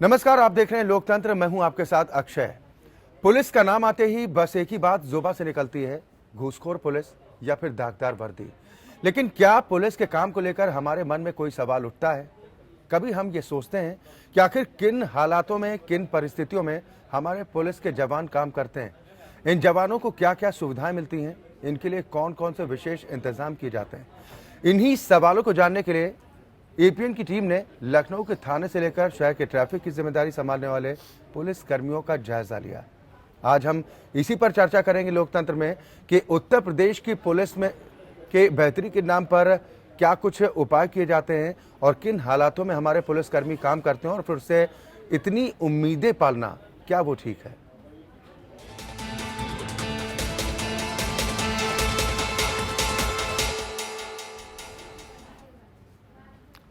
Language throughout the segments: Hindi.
नमस्कार, आप देख रहे हैं लोकतंत्र। मैं हूं आपके साथ अक्षय। पुलिस का नाम आते ही बस एक ही बात जुबान से निकलती है, घूसखोर पुलिस या फिर दागदार वर्दी। लेकिन क्या पुलिस के काम को लेकर हमारे मन में कोई सवाल उठता है? कभी हम ये सोचते हैं कि आखिर किन हालातों में, किन परिस्थितियों में हमारे पुलिस के जवान काम करते हैं? इन जवानों को क्या क्या सुविधाएं मिलती हैं? इनके लिए कौन कौन से विशेष इंतजाम किए जाते हैं? इन्हीं सवालों को जानने के लिए एपीएन की टीम ने लखनऊ के थाने से लेकर शहर के ट्रैफिक की जिम्मेदारी संभालने वाले पुलिस कर्मियों का जायजा लिया। आज हम इसी पर चर्चा करेंगे लोकतंत्र में कि उत्तर प्रदेश की पुलिस में के बेहतरी के नाम पर क्या कुछ उपाय किए जाते हैं और किन हालातों में हमारे पुलिसकर्मी काम करते हैं और फिर से इतनी उम्मीदें पालना क्या वो ठीक है?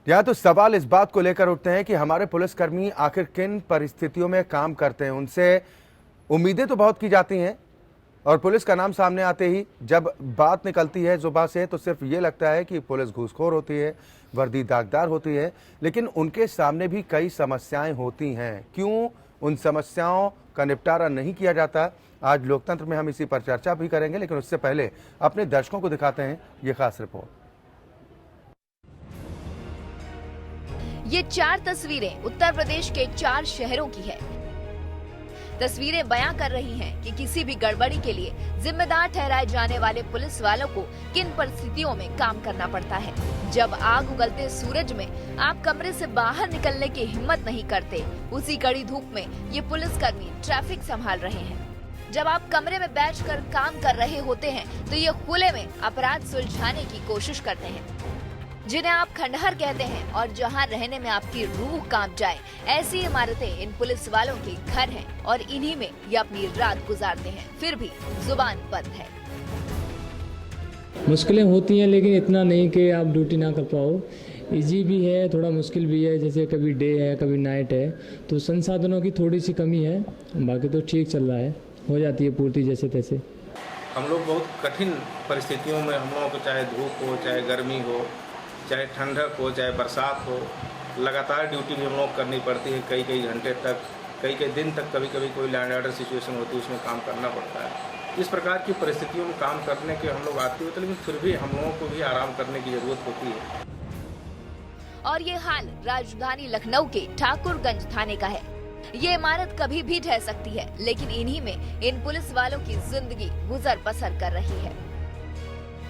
यहाँ तो सवाल इस बात को लेकर उठते हैं कि हमारे पुलिसकर्मी आखिर किन परिस्थितियों में काम करते हैं। उनसे उम्मीदें तो बहुत की जाती हैं और पुलिस का नाम सामने आते ही जब बात निकलती है जुबान से तो सिर्फ ये लगता है कि पुलिस घूसखोर होती है, वर्दी दागदार होती है। लेकिन उनके सामने भी कई समस्याएं होती हैं। क्यों उन समस्याओं का निपटारा नहीं किया जाता? आज लोकतंत्र में हम इसी पर चर्चा भी करेंगे, लेकिन उससे पहले अपने दर्शकों को दिखाते हैं ये खास रिपोर्ट। ये 4 तस्वीरें उत्तर प्रदेश के 4 शहरों की है। तस्वीरें बयां कर रही हैं कि किसी भी गड़बड़ी के लिए जिम्मेदार ठहराए जाने वाले पुलिस वालों को किन परिस्थितियों में काम करना पड़ता है। जब आग उगलते सूरज में आप कमरे से बाहर निकलने की हिम्मत नहीं करते, उसी कड़ी धूप में ये पुलिसकर्मी ट्रैफिक संभाल रहे हैं। जब आप कमरे में बैठकर काम कर रहे होते हैं तो ये खुले में अपराध सुलझाने की कोशिश करते हैं, जिन्हें आप खंडहर कहते हैं और जहां रहने में आपकी रूह कांप जाए। ऐसी इमारतें इन पुलिस वालों के घर हैं और इन्हीं में ये अपनी रात गुजारते हैं। फिर भी जुबान बंद है। मुश्किलें होती हैं लेकिन इतना नहीं कि आप ड्यूटी ना कर पाओ। इजी भी है, थोड़ा मुश्किल भी है। जैसे कभी डे है, कभी नाइट है, तो संसाधनों की थोड़ी सी कमी है। बाकी तो ठीक चल रहा है, हो जाती है पूर्ति जैसे तैसे। हम लोग बहुत कठिन परिस्थितियों में, हम लोगों को चाहे धूप हो, चाहे गर्मी हो, चाहे ठंडक हो, चाहे बरसात हो, लगातार ड्यूटी भी हम लोग करनी पड़ती है। कई कई घंटे तक, कई कई दिन तक, कभी कभी कोई लैंड ऑर्डर सिचुएशन होती है, उसमें काम करना पड़ता है। इस प्रकार की परिस्थितियों में काम करने के हम लोग आते होते, लेकिन फिर भी हम लोगों को भी आराम करने की ज़रूरत होती है। और ये हाल राजधानी लखनऊ के ठाकुरगंज थाने का है। ये इमारत कभी भी ढह सकती है, लेकिन इन्हीं में इन पुलिस वालों की जिंदगी गुजर बसर कर रही है।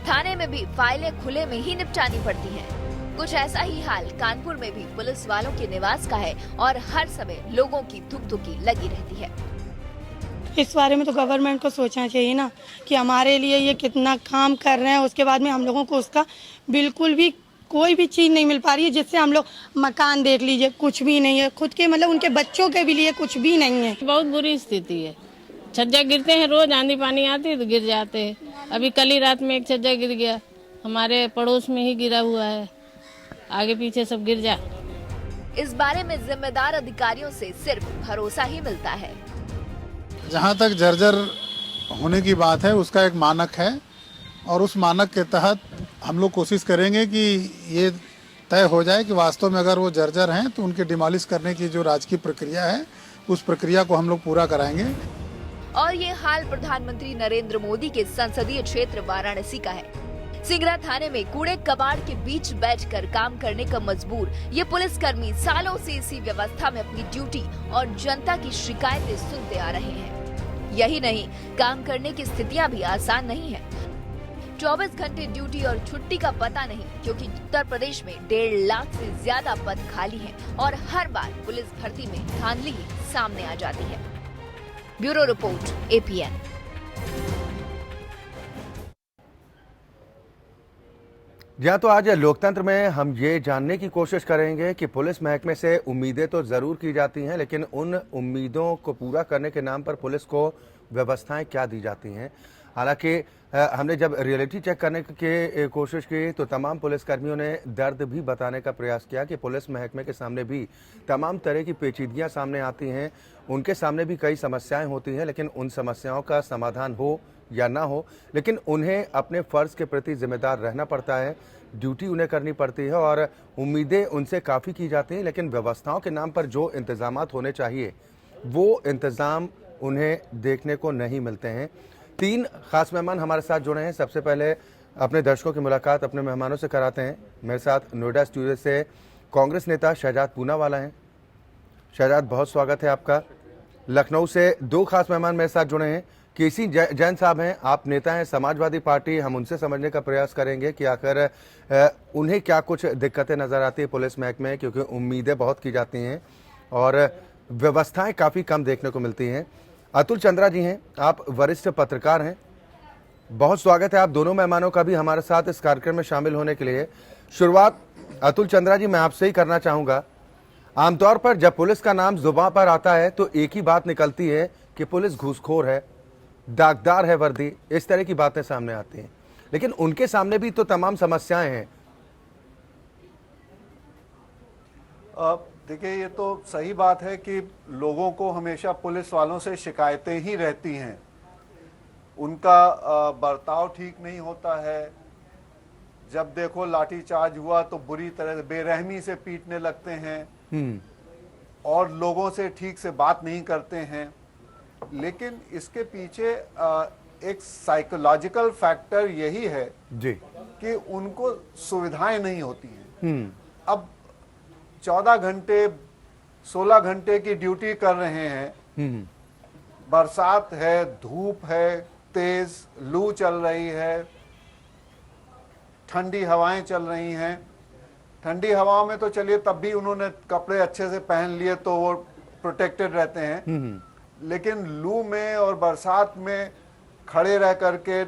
थाने में भी फाइलें खुले में ही निपटानी पड़ती हैं। कुछ ऐसा ही हाल कानपुर में भी पुलिस वालों के निवास का है और हर समय लोगों की धुकधुकी लगी रहती है। इस बारे में तो गवर्नमेंट को सोचना चाहिए ना कि हमारे लिए ये कितना काम कर रहे हैं, उसके बाद में हम लोगों को उसका बिल्कुल भी कोई भी चीज़ नहीं मिल पा रही है। जिससे हम लोग मकान देख लीजिए, कुछ भी नहीं है। खुद के मतलब उनके बच्चों के भी लिए कुछ भी नहीं है। बहुत बुरी स्थिति है। छज्जा गिरते हैं, रोज आंधी पानी आती है तो गिर जाते हैं। अभी कल ही रात में एक छज्जा गिर गया, हमारे पड़ोस में ही गिरा हुआ है, आगे पीछे सब गिर जा। इस बारे में जिम्मेदार अधिकारियों से सिर्फ भरोसा ही मिलता है। जहाँ तक जर्जर होने की बात है, उसका एक मानक है और उस मानक के तहत हम लोग कोशिश करेंगे कि ये तय हो जाए कि वास्तव में अगर वो जर्जर हैं तो उनके डिमोलिश करने की जो राजकीय प्रक्रिया है, उस प्रक्रिया को हम लोग पूरा कराएंगे। और ये हाल प्रधानमंत्री नरेंद्र मोदी के संसदीय क्षेत्र वाराणसी का है। सिंगरा थाने में कूड़े कबाड़ के बीच बैठकर काम करने का मजबूर ये पुलिसकर्मी सालों से इसी व्यवस्था में अपनी ड्यूटी और जनता की शिकायतें सुनते आ रहे हैं। यही नहीं, काम करने की स्थितियां भी आसान नहीं है। 24 घंटे ड्यूटी और छुट्टी का पता नहीं, क्योंकि उत्तर प्रदेश में 1.5 लाख से ज्यादा पद खाली हैं और हर बार पुलिस भर्ती में धांधली ही सामने आ जाती है। Bureau report, APN. या तो आज लोकतंत्र में हम ये जानने की कोशिश करेंगे कि पुलिस महकमे से उम्मीदें तो जरूर की जाती हैं, लेकिन उन उम्मीदों को पूरा करने के नाम पर पुलिस को व्यवस्थाएं क्या दी जाती हैं। हालांकि हमने जब रियलिटी चेक करने की कोशिश की तो तमाम पुलिसकर्मियों ने दर्द भी बताने का प्रयास किया कि पुलिस महकमे के सामने भी तमाम तरह की पेचीदगियां सामने आती हैं। उनके सामने भी कई समस्याएं होती हैं, लेकिन उन समस्याओं का समाधान हो या ना हो, लेकिन उन्हें अपने फ़र्ज़ के प्रति जिम्मेदार रहना पड़ता है, ड्यूटी उन्हें करनी पड़ती है और उम्मीदें उनसे काफ़ी की जाती हैं, लेकिन व्यवस्थाओं के नाम पर जो इंतज़ामात होने चाहिए वो इंतज़ाम उन्हें देखने को नहीं मिलते हैं। 3 खास मेहमान हमारे साथ जुड़े हैं। सबसे पहले अपने दर्शकों की मुलाकात अपने मेहमानों से कराते हैं। मेरे साथ नोएडा स्टूडियो से कांग्रेस नेता शहजाद पूनावाला हैं। शहजाद, बहुत स्वागत है आपका। लखनऊ से 2 खास मेहमान मेरे साथ जुड़े हैं। केसी जैन साहब हैं, आप नेता हैं समाजवादी पार्टी। हम उनसे समझने का प्रयास करेंगे कि आखिर उन्हें क्या कुछ दिक्कतें नज़र आती है पुलिस महकमे में, क्योंकि उम्मीदें बहुत की जाती हैं और व्यवस्थाएं काफ़ी कम देखने को मिलती हैं। अतुल चंद्रा जी हैं, आप वरिष्ठ पत्रकार हैं। बहुत स्वागत है आप दोनों मेहमानों का भी हमारे साथ इस कार्यक्रम में शामिल होने के लिए। शुरुआत अतुल चंद्रा जी मैं आपसे ही करना चाहूँगा। आमतौर पर जब पुलिस का नाम जुबान पर आता है तो एक ही बात निकलती है कि पुलिस घूसखोर है, दागदार है वर्दी, इस तरह की बातें सामने आती हैं, लेकिन उनके सामने भी तो तमाम समस्याएं हैं। देखिए, ये तो सही बात है कि लोगों को हमेशा पुलिस वालों से शिकायतें ही रहती हैं। उनका बर्ताव ठीक नहीं होता है। जब देखो लाठीचार्ज हुआ तो बुरी तरह बेरहमी से पीटने लगते हैं और लोगों से ठीक से बात नहीं करते हैं। लेकिन इसके पीछे एक साइकोलॉजिकल फैक्टर यही है जी कि उनको सुविधाएं नहीं होती हैं। अब 14 घंटे 16 घंटे की ड्यूटी कर रहे हैं, बरसात है, धूप है, तेज लू चल रही है, ठंडी हवाएं चल रही हैं। ठंडी हवाओं में तो चलिए तब भी उन्होंने कपड़े अच्छे से पहन लिए तो वो प्रोटेक्टेड रहते हैं, लेकिन लू में और बरसात में खड़े रह करके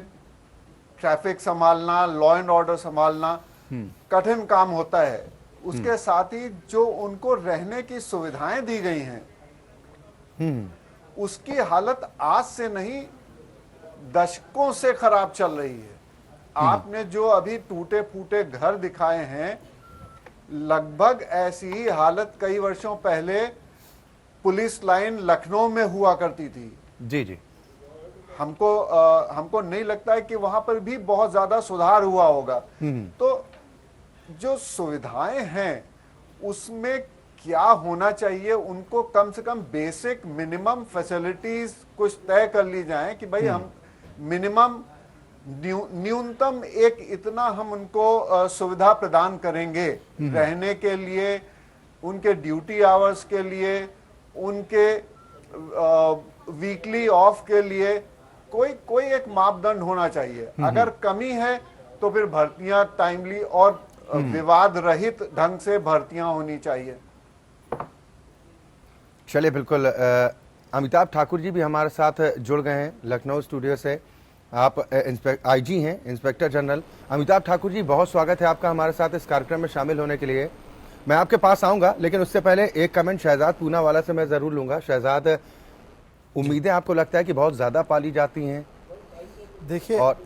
ट्रैफिक संभालना, लॉ एंड ऑर्डर संभालना कठिन काम होता है। उसके साथ ही जो उनको रहने की सुविधाएं दी गई हैं उसकी हालत आज से नहीं दशकों से खराब चल रही है। आपने जो अभी टूटे फूटे घर दिखाए हैं, लगभग ऐसी ही हालत कई वर्षों पहले पुलिस लाइन लखनऊ में हुआ करती थी। जी जी, हमको नहीं लगता है कि वहां पर भी बहुत ज्यादा सुधार हुआ होगा। तो जो सुविधाएं हैं उसमें क्या होना चाहिए, उनको कम से कम बेसिक मिनिमम फैसिलिटीज कुछ तय कर ली जाएं कि भाई हम मिनिमम न्यूनतम एक इतना हम उनको सुविधा प्रदान करेंगे रहने के लिए, उनके ड्यूटी आवर्स के लिए, उनके वीकली ऑफ के लिए कोई एक मापदंड होना चाहिए। अगर कमी है तो फिर भर्तियां टाइमली और विवाद रहित ढंग से भर्तियां होनी चाहिए। चलिए बिल्कुल। अमिताभ ठाकुर जी भी हमारे साथ जुड़ गए हैं लखनऊ स्टूडियो से। आप आईजी हैं, इंस्पेक्टर जनरल। अमिताभ ठाकुर जी, बहुत स्वागत है आपका हमारे साथ इस कार्यक्रम में शामिल होने के लिए। मैं आपके पास आऊंगा, लेकिन उससे पहले एक कमेंट शहजाद पूनावाला से मैं ज़रूर लूँगा। शहजाद, उम्मीदें आपको लगता है कि बहुत ज़्यादा पाली जाती हैं? देखिए, और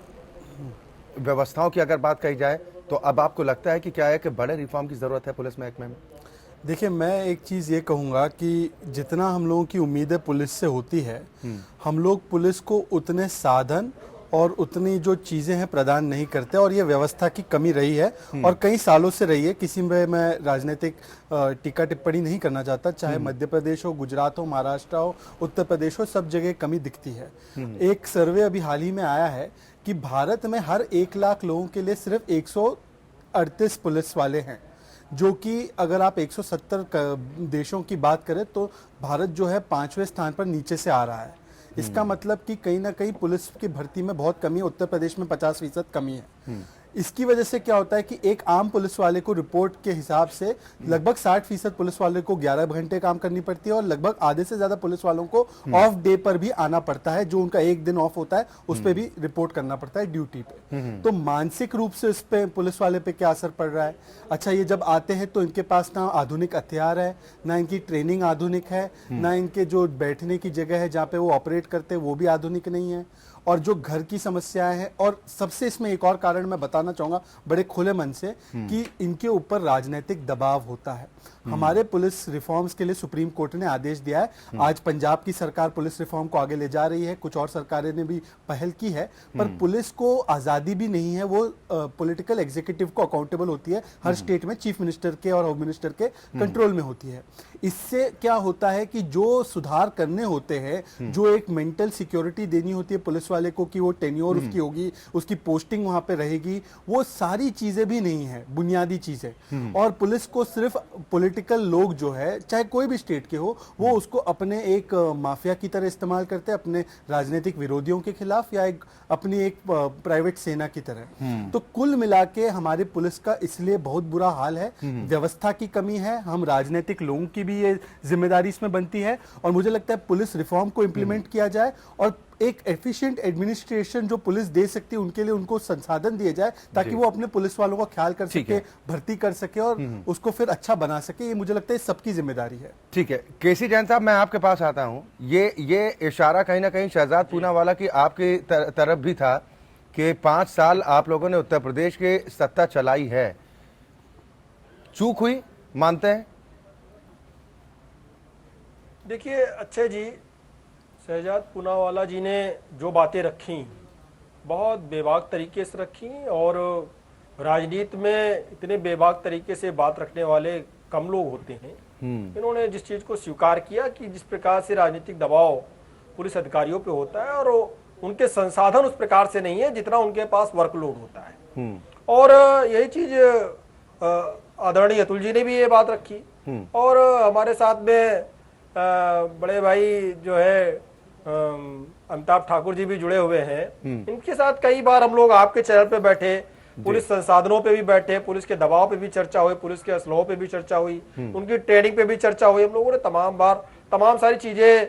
व्यवस्थाओं की अगर बात कही जाए तो अब आपको लगता है कि क्या है कि बड़े रिफॉर्म की ज़रूरत है पुलिस महकमे में? देखिए, मैं एक चीज़ ये कहूँगा कि जितना हम लोगों की उम्मीदें पुलिस से होती है, हम लोग पुलिस को उतने साधन और उतनी जो चीज़ें हैं प्रदान नहीं करते, और ये व्यवस्था की कमी रही है और कई सालों से रही है। किसी में मैं राजनीतिक टीका टिप्पणी नहीं करना चाहता, चाहे मध्य प्रदेश हो, गुजरात हो, महाराष्ट्र हो, उत्तर प्रदेश हो, सब जगह कमी दिखती है। एक सर्वे अभी हाल ही में आया है कि भारत में हर 1 लाख लोगों के लिए सिर्फ 138 पुलिस वाले हैं, जो कि अगर आप 170 देशों की बात करें तो भारत जो है 5वें स्थान पर नीचे से आ रहा है। इसका मतलब कि कहीं ना कहीं पुलिस की भर्ती में बहुत कमी है। उत्तर प्रदेश में 50% कमी है। इसकी वजह से क्या होता है कि एक आम पुलिस वाले को रिपोर्ट के हिसाब से लगभग 60% पुलिस वाले को 11 घंटे काम करनी पड़ती है और लगभग आधे से ज्यादा पुलिस वालों को ऑफ डे पर भी आना पड़ता है। जो उनका एक दिन ऑफ होता है उस पर भी रिपोर्ट करना पड़ता है ड्यूटी पे। तो मानसिक रूप से इस पे पुलिस वाले पे क्या असर पड़ रहा है? अच्छा, ये जब आते हैं तो इनके पास ना आधुनिक हथियार है, ना इनकी ट्रेनिंग आधुनिक है, ना इनके जो बैठने की जगह है जहाँ पे वो ऑपरेट करते हैं वो भी आधुनिक नहीं है। और जो घर की समस्याएं हैं, और सबसे इसमें एक और कारण मैं बताना चाहूंगा बड़े खुले मन से कि इनके ऊपर राजनीतिक दबाव होता है। हमारे पुलिस रिफॉर्म्स के लिए सुप्रीम कोर्ट ने आदेश दिया है। आज पंजाब की सरकार पुलिस रिफॉर्म को आगे ले जा रही है, कुछ और सरकारें ने भी पहल की है, पर पुलिस को आजादी भी नहीं है, वो पॉलिटिकल एग्जीक्यूटिव को अकाउंटेबल होती है। हर स्टेट में चीफ मिनिस्टर के और होम मिनिस्टर के कंट्रोल में होती है। इससे क्या होता है कि जो सुधार करने होते हैं, जो एक मेंटल सिक्योरिटी देनी होती है पुलिस वाले को कि वो टेन्योर उसकी होगी, उसकी पोस्टिंग वहां पे रहेगी, वो सारी चीजें भी नहीं है, बुनियादी चीजें। और पुलिस को सिर्फ पॉलिटिकल लोग जो है, चाहे कोई भी स्टेट के हो, वो उसको अपने एक माफिया की तरह इस्तेमाल करते हैं, अपने राजनीतिक विरोधियों के खिलाफ या अपनी एक प्राइवेट सेना की तरह। तो कुल मिला के हमारे पुलिस का इसलिए बहुत बुरा हाल है। व्यवस्था की कमी है, हम राजनीतिक लोगों की भी ये जिम्मेदारी इसमें बनती है। और मुझे लगता है पुलिस रिफॉर्म को इंप्लीमेंट किया जाए और एक एफिशिएंट एडमिनिस्ट्रेशन जो पुलिस दे सकती है उनके लिए उनको संसाधन दिए जाए, ताकि वो अपने पुलिस वालों का ख्याल कर सके, भर्ती कर सके और उसको फिर अच्छा बना सके। ये मुझे लगता है सबकी जिम्मेदारी है। ठीक है, केसी जैन साहब, मैं आपके पास आता हूं। ये इशारा कहीं ना कहीं शहजाद पूनावाला की आपकी तरफ भी था कि 5 साल आप लोगों ने उत्तर प्रदेश के सत्ता चलाई है, चूक हुई, मानते हैं? देखिए अक्षय जी, शहजाद पूनावाला जी ने जो बातें रखी बहुत बेबाक तरीके से रखी, और राजनीति में इतने बेबाक तरीके से बात रखने वाले कम लोग होते हैं। इन्होंने जिस चीज को स्वीकार किया कि जिस प्रकार से राजनीतिक दबाव पुलिस अधिकारियों पे होता है, और उनके संसाधन उस प्रकार से नहीं है जितना उनके पास वर्कलोड होता है। और यही चीज आदरणीय अतुल जी ने भी ये बात रखी, और हमारे साथ में बड़े भाई जो है अमिताभ ठाकुर जी भी जुड़े हुए हैं। इनके साथ कई बार हम लोग आपके चैनल पे बैठे, पुलिस संसाधनों पे भी बैठे, पुलिस के दबाव पे भी चर्चा हुई, पुलिस के असलहों पे भी चर्चा हुई, उनकी ट्रेनिंग पे भी चर्चा हुई। हम लोगों ने तमाम सारी चीजें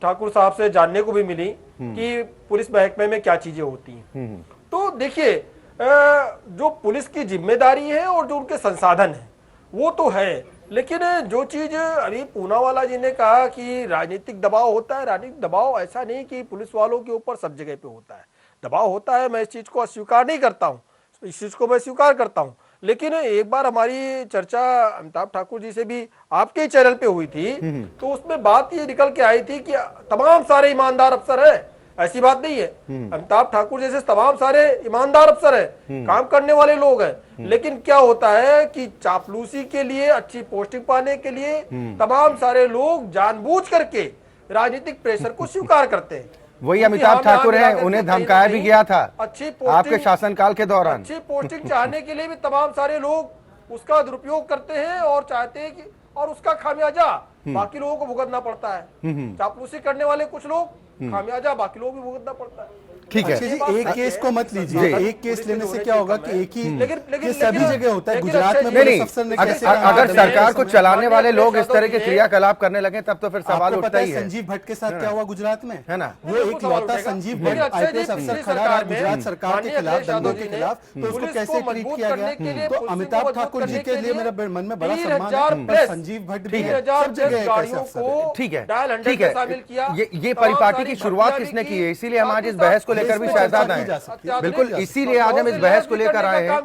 ठाकुर साहब से जानने को भी मिली कि पुलिस महकमे में क्या चीजें होती हैं। तो देखिए, जो पुलिस की जिम्मेदारी है और जो उनके संसाधन है वो तो है, लेकिन जो चीज अभी पूनावाला जी ने कहा कि राजनीतिक दबाव होता है, राजनीतिक दबाव ऐसा नहीं कि पुलिस वालों के ऊपर सब जगह पे होता है। दबाव होता है, मैं इस चीज को अस्वीकार नहीं करता हूँ, इस चीज को मैं स्वीकार करता हूँ। लेकिन एक बार हमारी चर्चा अमिताभ ठाकुर जी से भी आपके चैनल पे हुई थी, तो उसमें बात ये निकल के आई थी कि तमाम सारे ईमानदार अफसर है, ऐसी बात नहीं है। अमिताभ ठाकुर जैसे तमाम सारे ईमानदार अफसर है, काम करने वाले लोग हैं, लेकिन क्या होता है कि चापलूसी के लिए, अच्छी पोस्टिंग पाने के लिए तमाम सारे लोग जानबूझ करके राजनीतिक प्रेशर को स्वीकार करते हैं। वही अमिताभ ठाकुर हैं, उन्हें धमकाया भी गया था अच्छी आपके शासनकाल के दौरान। अच्छी पोस्टिंग चाहने के लिए भी तमाम सारे लोग उसका दुरुपयोग करते हैं और चाहते हैं कि, और उसका खामियाजा बाकी लोगों को भुगतना पड़ता है। चापलूसी करने वाले कुछ लोग, खामियाजा बाकी लोग भी भुगतना पड़ता है। ठीक है, एक केस को मत लीजिए, एक केस लेने से क्या होगा कि एक ही लेकिन सभी जगह होता है। गुजरात में नहीं, अगर सरकार को चलाने वाले लोग इस तरह के क्रियाकलाप करने लगे तब तो फिर सवाल उठता ही है। संजीव भट्ट के साथ क्या हुआ गुजरात में, है ना? वो एक लौता संजीव भट्ट आईपीएस अफसर खड़ा रहा गुजरात सरकार के खिलाफ, दंगों के खिलाफ, तो उसको कैसे ट्रीट किया गया। तो अमिताभ ठाकुर जी के लिए मेरे मन में बड़ा सम्मान है, पर संजीव भट्ट भी है, सब जगह कैसे अफसर। ठीक है, ठीक है, ये परिपाटी की शुरुआत किसने की है? इसीलिए हम आज इस बहस को लेकर भी शहजाद आए। बिल्कुल, इसीलिए आज हम इस बहस को लेकर आए हैं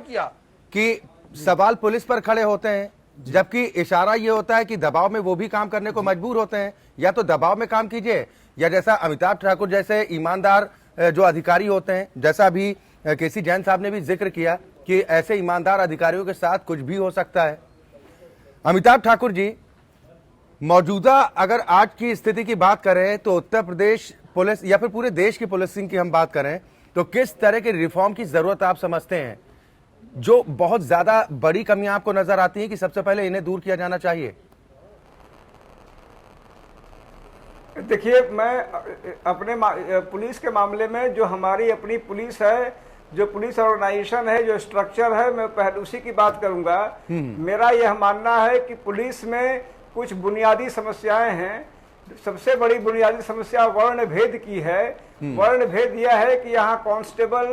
कि सवाल पुलिस पर खड़े होते हैं, जबकि इशारा ये होता है कि दबाव में वो भी काम करने को मजबूर होते हैं। या तो दबाव में काम कीजिए, या जैसा अमिताभ ठाकुर जैसे ईमानदार जो अधिकारी होते हैं, जैसा अभी केसी जैन साहब ने भी जिक्र किया कि ऐसे ईमानदार अधिकारियों के साथ कुछ भी हो सकता है। अमिताभ ठाकुर जी, मौजूदा अगर आज की स्थिति की बात करें तो उत्तर प्रदेश पुलिस या फिर पूरे देश की पुलिसिंग की हम बात करें तो किस तरह के रिफॉर्म की जरूरत आप समझते हैं? जो बहुत ज्यादा बड़ी कमियां आपको नजर आती हैं कि सबसे पहले इन्हें दूर किया जाना चाहिए? देखिए, मैं अपने पुलिस के मामले में जो हमारी अपनी पुलिस है, जो पुलिस ऑर्गेनाइजेशन है, जो स्ट्रक्चर है, मैं पहले उसी की बात करूंगा। मेरा यह मानना है कि पुलिस में कुछ बुनियादी समस्याएं हैं। सबसे बड़ी बुनियादी समस्या वर्ण भेद की है। वर्ण भेद यह है कि यहाँ constable,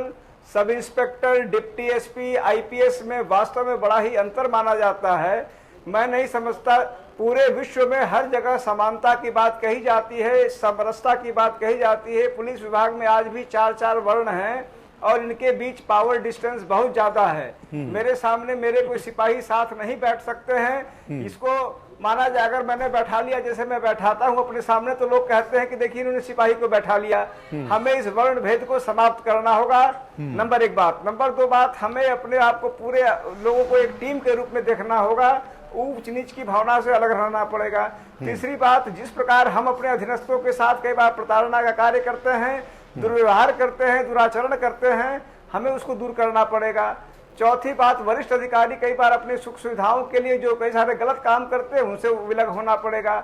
sub inspector, deputy SP, IPS में वास्तव में बड़ा ही अंतर माना जाता है। मैं नहीं समझता। पूरे विश्व में हर जगह समानता की बात कही जाती है, समरसता की बात कही जाती है। पुलिस विभाग में आज भी 4-4 वर्ण हैं और इनके बीच पावर डिस्टेंस बहुत ज्यादा है। मेरे सामने मेरे कोई सिपाही साथ नहीं बैठ सकते हैं। इसको माना जाए, अगर मैंने बैठा लिया, जैसे मैं बैठाता हूं अपने सामने, तो लोग कहते हैं कि देखिए इन्होंने सिपाही को बैठा लिया। हमें इस वर्ण भेद को समाप्त करना होगा, नंबर 1 बात। नंबर 2 बात, हमें अपने आप को, पूरे लोगों को एक टीम के रूप में देखना होगा। ऊंच नीच की भावना से अलग रहना पड़ेगा। तीसरी बात, जिस प्रकार हम अपने अधीनस्थों के साथ कई बार प्रताड़ना का कार्य करते हैं, दुर्व्यवहार करते हैं, दुराचरण करते हैं, हमें उसको दूर करना पड़ेगा। चौथी बात, वरिष्ठ अधिकारी कई बार अपनी सुख सुविधाओं के लिए जो कई सारे गलत काम करते हैं उनसे विलग होना पड़ेगा।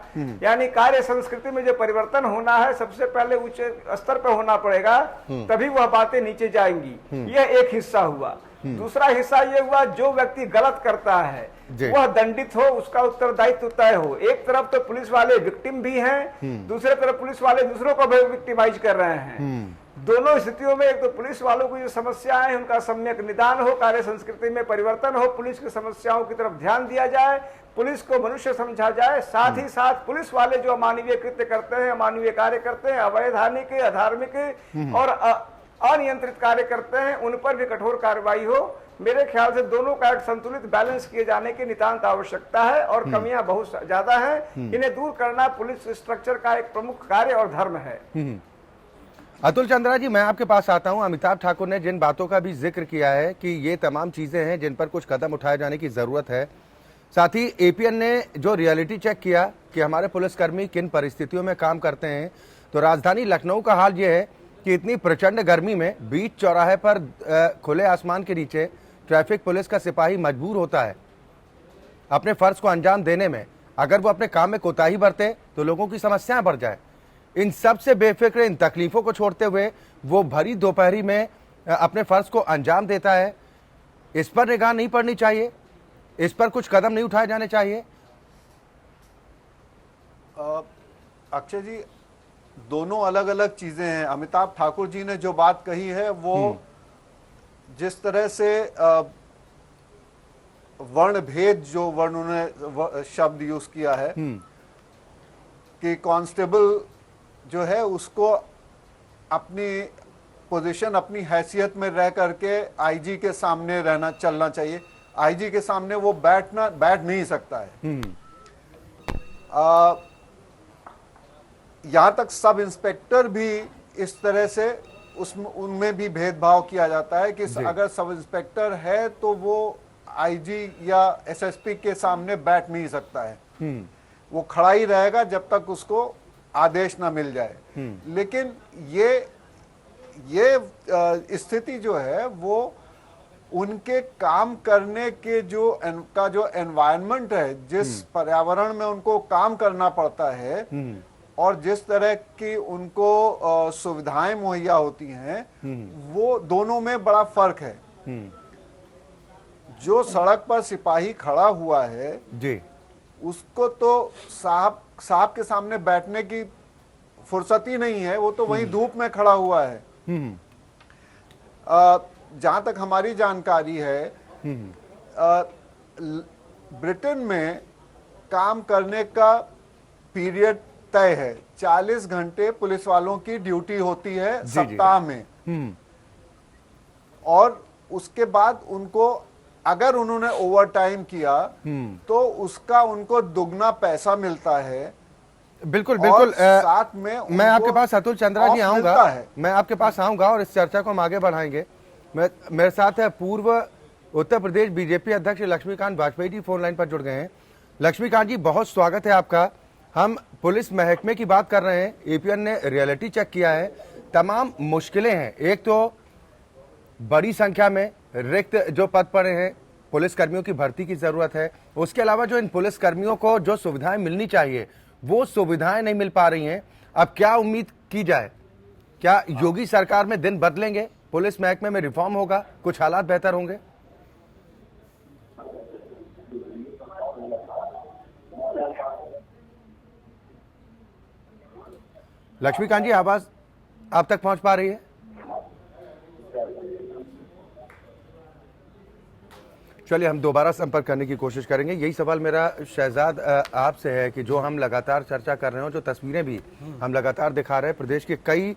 यानी कार्य संस्कृति में जो परिवर्तन होना है, सबसे पहले उच्च स्तर पर होना पड़ेगा, तभी वह बातें नीचे जाएंगी। यह एक हिस्सा हुआ। दूसरा हिस्सा ये हुआ, जो व्यक्ति गलत करता है वह दंडित हो, उसका उत्तरदायित्व तय हो। एक तरफ तो पुलिस वाले विक्टिम भी हैं, दूसरे तरफ पुलिस वाले दूसरों को भी विक्टिमाइज कर रहे हैं। दोनों स्थितियों में एक तो पुलिस वालों की जो समस्याएं हैं उनका सम्यक निदान हो, कार्य संस्कृति में परिवर्तन हो, पुलिस की समस्याओं की तरफ ध्यान दिया जाए, पुलिस को मनुष्य समझा जाए। साथ ही साथ पुलिस वाले जो अमानवीय कृत्य करते हैं, अमानवीय कार्य करते हैं, अवैधानिक, अधार्मिक और अनियंत्रित कार्य करते हैं, उन पर भी कठोर कार्रवाई हो। मेरे ख्याल से दोनों का एक संतुलित बैलेंस किए जाने की नितांत आवश्यकता है और कमियां बहुत ज्यादा हैं। इन्हें दूर करना पुलिस स्ट्रक्चर का एक प्रमुख कार्य और धर्म है। अतुल चंद्रा जी, मैं आपके पास आता हूं। अमिताभ ठाकुर ने जिन बातों का भी जिक्र किया है कि ये तमाम चीजें हैं जिन पर कुछ कदम उठाए जाने की जरूरत है, साथ ही एपीएन ने जो रियलिटी चेक किया कि हमारे पुलिसकर्मी किन परिस्थितियों में काम करते हैं, तो राजधानी लखनऊ का हाल ये है कि इतनी प्रचंड गर्मी में बीच चौराहे पर खुले आसमान के नीचे ट्रैफिक पुलिस का सिपाही मजबूर होता है अपने फर्ज को अंजाम देने में। अगर वो अपने काम में कोताही बरते तो लोगों की समस्याएं बढ़ जाए। इन सब से बेफिक्र, इन तकलीफों को छोड़ते हुए वो भरी दोपहरी में अपने फर्ज को अंजाम देता है। इस पर निगाह नहीं पड़नी चाहिए? इस पर कुछ कदम नहीं उठाए जाने चाहिए? अक्षय जी, दोनों अलग अलग चीजें हैं। अमिताभ ठाकुर जी ने जो बात कही है वो जिस तरह से वर्ण भेद, जो वर्ण उन्होंने शब्द यूज किया है कि कांस्टेबल जो है उसको अपनी पोजीशन, अपनी हैसियत में रह करके आईजी के सामने रहना, चलना चाहिए। आईजी के सामने वो बैठ नहीं सकता है। यहां तक सब इंस्पेक्टर भी इस तरह से उनमें भी भेदभाव किया जाता है कि अगर सब इंस्पेक्टर है तो वो आईजी या एसएसपी के सामने बैठ नहीं सकता है। वो खड़ा ही रहेगा जब तक उसको आदेश ना मिल जाए। लेकिन ये स्थिति जो है वो उनके काम करने के जो एनवायरनमेंट है, जिस पर्यावरण में उनको काम करना पड़ता है और जिस तरह की उनको सुविधाएं मुहैया होती हैं, वो दोनों में बड़ा फर्क है। जो सड़क पर सिपाही खड़ा हुआ है जी, उसको तो साहब के सामने बैठने की फुर्सत ही नहीं है। वो तो वहीं धूप में खड़ा हुआ है। जहां तक हमारी जानकारी है, ब्रिटेन में काम करने का पीरियड तय है। 40 घंटे पुलिस वालों की ड्यूटी होती है सप्ताह में, और उसके बाद उनको अगर उन्होंने ओवर टाइम किया तो उसका उनको दुगना पैसा मिलता है। बिल्कुल बिल्कुल। साथ में मैं आपके पास अतुल चंद्रा जी आऊंगा, मैं आपके पास आऊंगा और इस चर्चा को हम आगे बढ़ाएंगे। मेरे साथ है पूर्व उत्तर प्रदेश बीजेपी अध्यक्ष लक्ष्मीकांत वाजपेयी जी फोन लाइन पर जुड़ गए हैं। लक्ष्मीकांत जी, बहुत स्वागत है आपका। हम पुलिस महकमे की बात कर रहे हैं। एपीएन ने रियलिटी चेक किया है, तमाम मुश्किलें हैं। एक तो बड़ी संख्या में रिक्त जो पद पड़े हैं, पुलिस कर्मियों की भर्ती की जरूरत है। उसके अलावा जो इन पुलिस कर्मियों को जो सुविधाएं मिलनी चाहिए वो सुविधाएं नहीं मिल पा रही हैं। अब क्या उम्मीद की जाए? क्या योगी सरकार में दिन बदलेंगे, पुलिस महकमे में रिफॉर्म होगा, कुछ हालात बेहतर होंगे? लक्ष्मीकांत जी, आवाज आप तक पहुंच पा रही है? चलिए हम दोबारा संपर्क करने की कोशिश करेंगे। यही सवाल मेरा शहजाद आपसे है कि जो हम लगातार चर्चा कर रहे हो, जो तस्वीरें भी हम लगातार दिखा रहे हैं, प्रदेश के कई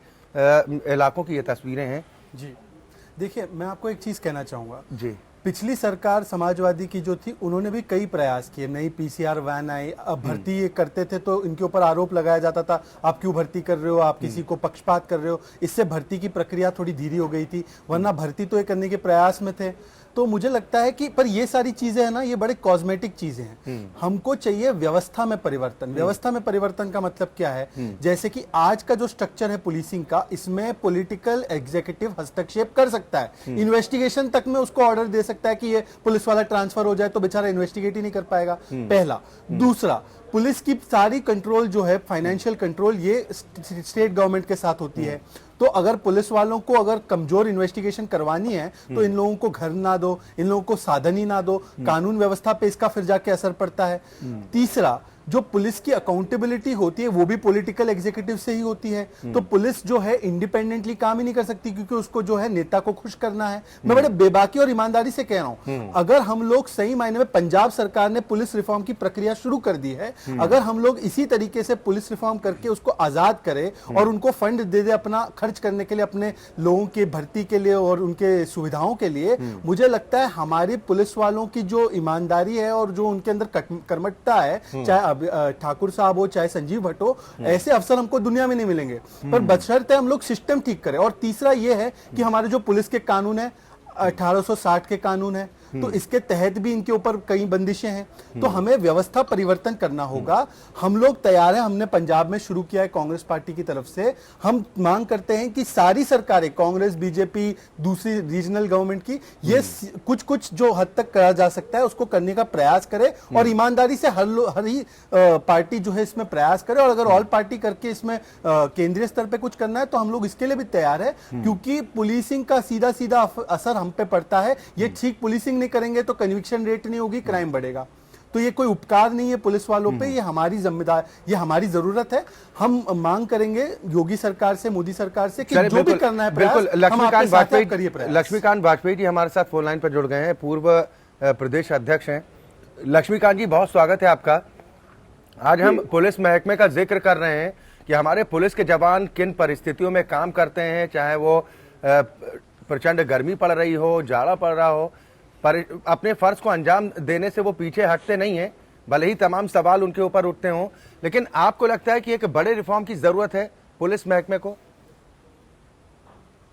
इलाकों की ये तस्वीरें हैं। जी देखिए, मैं आपको एक चीज़ कहना चाहूँगा जी, पिछली सरकार समाजवादी की जो थी, उन्होंने भी कई प्रयास किए। नई पीसीआर वैन आई, अब भर्ती ये करते थे तो इनके ऊपर आरोप लगाया जाता था, आप क्यों भर्ती कर रहे हो, आप किसी को पक्षपात कर रहे हो। इससे भर्ती की प्रक्रिया थोड़ी धीरे हो गई थी, वरना भर्ती तो ये करने के प्रयास में थे। तो मुझे लगता है कि पर ये सारी चीजें है ना, ये बड़े कॉस्मेटिक चीजें हैं। हमको चाहिए व्यवस्था में परिवर्तन। व्यवस्था में परिवर्तन का मतलब क्या है? जैसे कि आज का जो स्ट्रक्चर है पुलिसिंग का, इसमें पॉलिटिकल एग्जीक्यूटिव हस्तक्षेप कर सकता है। इन्वेस्टिगेशन तक में उसको ऑर्डर दे सकता है कि ये पुलिस वाला ट्रांसफर हो जाए, तो बेचारा इन्वेस्टिगेट ही नहीं कर पाएगा, पहला। दूसरा, पुलिस की सारी कंट्रोल जो है, फाइनेंशियल कंट्रोल, ये स्टेट गवर्नमेंट के साथ होती है। तो अगर पुलिस वालों को अगर कमजोर इन्वेस्टिगेशन करवानी है तो इन लोगों को घर ना दो, इन लोगों को साधन ही ना दो, कानून व्यवस्था पे इसका फिर जाके असर पड़ता है। तीसरा, जो पुलिस की अकाउंटेबिलिटी होती है वो भी पॉलिटिकल एग्जीक्यूटिव से ही होती है। तो पुलिस जो है इंडिपेंडेंटली काम ही नहीं कर सकती, क्योंकि उसको जो है नेता को खुश करना है। मैं बड़े बेबाकी और ईमानदारी से कह रहा हूं, अगर हम लोग सही मायने में, पंजाब सरकार ने पुलिस रिफॉर्म की प्रक्रिया शुरू कर दी है, अगर हम लोग इसी तरीके से पुलिस रिफॉर्म करके उसको आजाद करें और उनको फंड दे दे अपना खर्च करने के लिए, अपने लोगों की भर्ती के लिए और उनके सुविधाओं के लिए, मुझे लगता है हमारे पुलिस वालों की जो ईमानदारी है और जो उनके अंदर कर्मठता है, चाहे ठाकुर साहब हो चाहे संजीव भट्ट हो, ऐसे अफसर हमको दुनिया में नहीं मिलेंगे। पर बशर्ते हम लोग सिस्टम ठीक करें। और तीसरा ये है कि हमारे जो पुलिस के कानून है, 1860 के कानून है, तो इसके तहत भी इनके ऊपर कई बंदिशें हैं। तो हमें व्यवस्था परिवर्तन करना होगा। हम लोग तैयार हैं, हमने पंजाब में शुरू किया है कांग्रेस पार्टी की तरफ से। हम मांग करते हैं कि सारी सरकारें, कांग्रेस, बीजेपी, दूसरी रीजनल गवर्नमेंट की, ये कुछ कुछ जो हद तक करा जा सकता है उसको करने का प्रयास करे और ईमानदारी से हर ही पार्टी जो है इसमें प्रयास करे। और अगर ऑल पार्टी करके इसमें केंद्रीय स्तर पर कुछ करना है तो हम लोग इसके लिए भी तैयार है, क्योंकि पुलिसिंग का सीधा सीधा असर हम पे पड़ता है। ये ठीक पुलिसिंग नहीं करेंगे तो कन्विक्शन रेट नहीं होगी, क्राइम बढ़ेगा। तो ये कोई उपकार नहीं है पुलिस वालों पे, ये हमारी जिम्मेदारी, ये हमारी जरूरत है। हम मांग करेंगे योगी सरकार से, मोदी सरकार से कि जो भी करना है प्रयास, लक्ष्मीकांत वाजपेयी जी हमारे साथ फोन लाइन पर जुड़ गए हैं, पूर्व प्रदेश अध्यक्ष हैं। लक्ष्मीकांत जी, बहुत स्वागत है आपका। आज हम पुलिस महकमे का जिक्र कर रहे हैं कि हमारे पुलिस के जवान किन परिस्थितियों में काम करते हैं, चाहे वो प्रचंड गर्मी पड़ रही हो, जाड़ा पड़ रहा हो, पर अपने फर्ज को अंजाम देने से वो पीछे हटते नहीं हैं, भले ही तमाम सवाल उनके ऊपर उठते हों। लेकिन आपको लगता है कि एक बड़े रिफॉर्म की जरूरत है पुलिस महकमे को?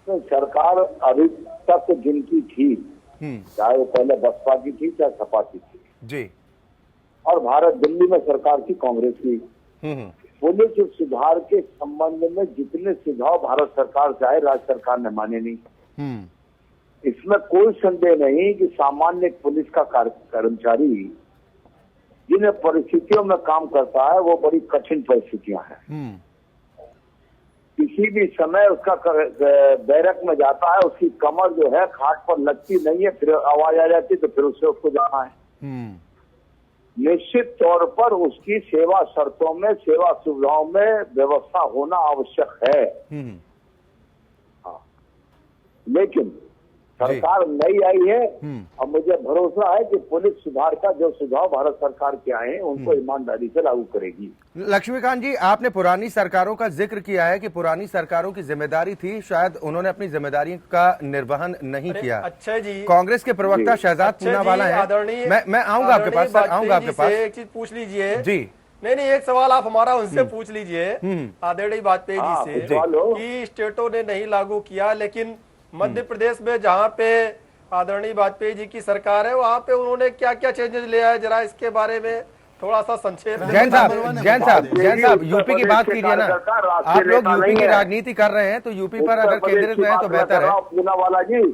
तो सरकार अभी तक जिनकी थी, चाहे वो पहले बसपा की थी चाहे सपा की थी जी, और भारत दिल्ली में सरकार की कांग्रेस की, पुलिस सुधार के संबंध में जितने सुझाव भारत सरकार से आए, राज्य सरकार ने माने नहीं। इसमें कोई संदेह नहीं कि सामान्य पुलिस का कर्मचारी जिन परिस्थितियों में काम करता है वो बड़ी कठिन परिस्थितियां हैं। किसी भी समय उसका बैरक में जाता है, उसकी कमर जो है खाट पर लगती नहीं है, फिर आवाज आ जाती है तो फिर उससे उसको जाना है। निश्चित तौर पर उसकी सेवा शर्तों में, सेवा सुविधाओं में व्यवस्था होना आवश्यक है। हाँ, लेकिन सरकार नई आई है और मुझे भरोसा है कि पुलिस सुधार का जो सुझाव भारत सरकार के आए हैं उनको ईमानदारी से लागू करेगी। लक्ष्मीकांत जी, आपने पुरानी सरकारों का जिक्र किया है कि पुरानी सरकारों की जिम्मेदारी थी, शायद उन्होंने अपनी जिम्मेदारी का निर्वहन नहीं किया। अच्छा जी, कांग्रेस के प्रवक्ता शहजाद पूनावाला है, मैं आऊंगा आपके पास सर, आऊंगा आपके पास। एक चीज पूछ लीजिए जी। नहीं, एक सवाल आप हमारा उनसे पूछ लीजिए, आदरणीय वाजपेयी जी से, कि स्टेटों ने नहीं लागू किया, लेकिन मध्य प्रदेश में जहाँ पे आदरणीय वाजपेयी जी की सरकार है वहाँ पे उन्होंने क्या क्या चेंजेस ले आए, जरा इसके बारे में थोड़ा सा संक्षेप। जैन साहब यूपी की बात कीजिए ना, आप लोग यूपी की राजनीति कर रहे हैं तो यूपी पर अगर केंद्रित रहे तो बेहतर है। पूनावाला जी,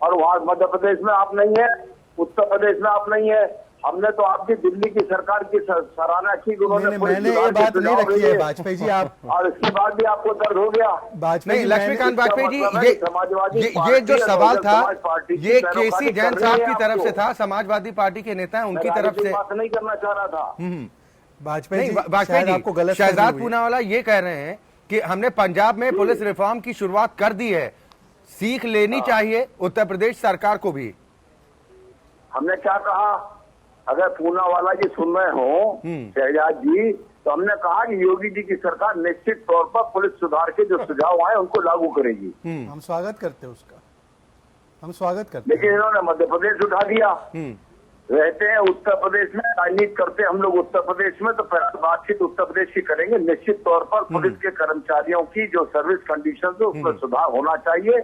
और वहाँ मध्य प्रदेश में आप नहीं है, उत्तर प्रदेश में आप नहीं है। हमने तो आपकी दिल्ली की सरकार की सराहना की, उन्होंने मैंने ये बात नहीं रखी है वाजपेयी जी, आप, और इसके बाद भी आपको दर्द हो गया। नहीं लक्ष्मीकांत वाजपेयी जी, ये जो सवाल था ये केसी जैन साहब की तरफ से था, समाजवादी पार्टी के नेता हैं उनकी तरफ से। बात नहीं करना चाह रहा था वाजपेयी जी। शहजाद पूनावाला ये कह रहे हैं कि हमने पंजाब में पुलिस रिफॉर्म की शुरुआत कर दी है, सीख लेनी चाहिए उत्तर प्रदेश सरकार को भी। हमने क्या कहा, अगर पूनावाला जी सुन रहे हो शहजाद जी, तो हमने कहा कि योगी जी की सरकार निश्चित तौर पर पुलिस सुधार के जो सुझाव आए उनको लागू करेगी। हम स्वागत करते हैं उसका, हम स्वागत करते लेकिन इन्होंने मध्य प्रदेश उठा दिया। रहते हैं उत्तर प्रदेश में, राजनीति करते हैं हम लोग उत्तर प्रदेश में, तो पहले बातचीत उत्तर प्रदेश की करेंगे। निश्चित तौर पर पुलिस के कर्मचारियों की जो सर्विस कंडीशन है उसमें सुधार होना चाहिए।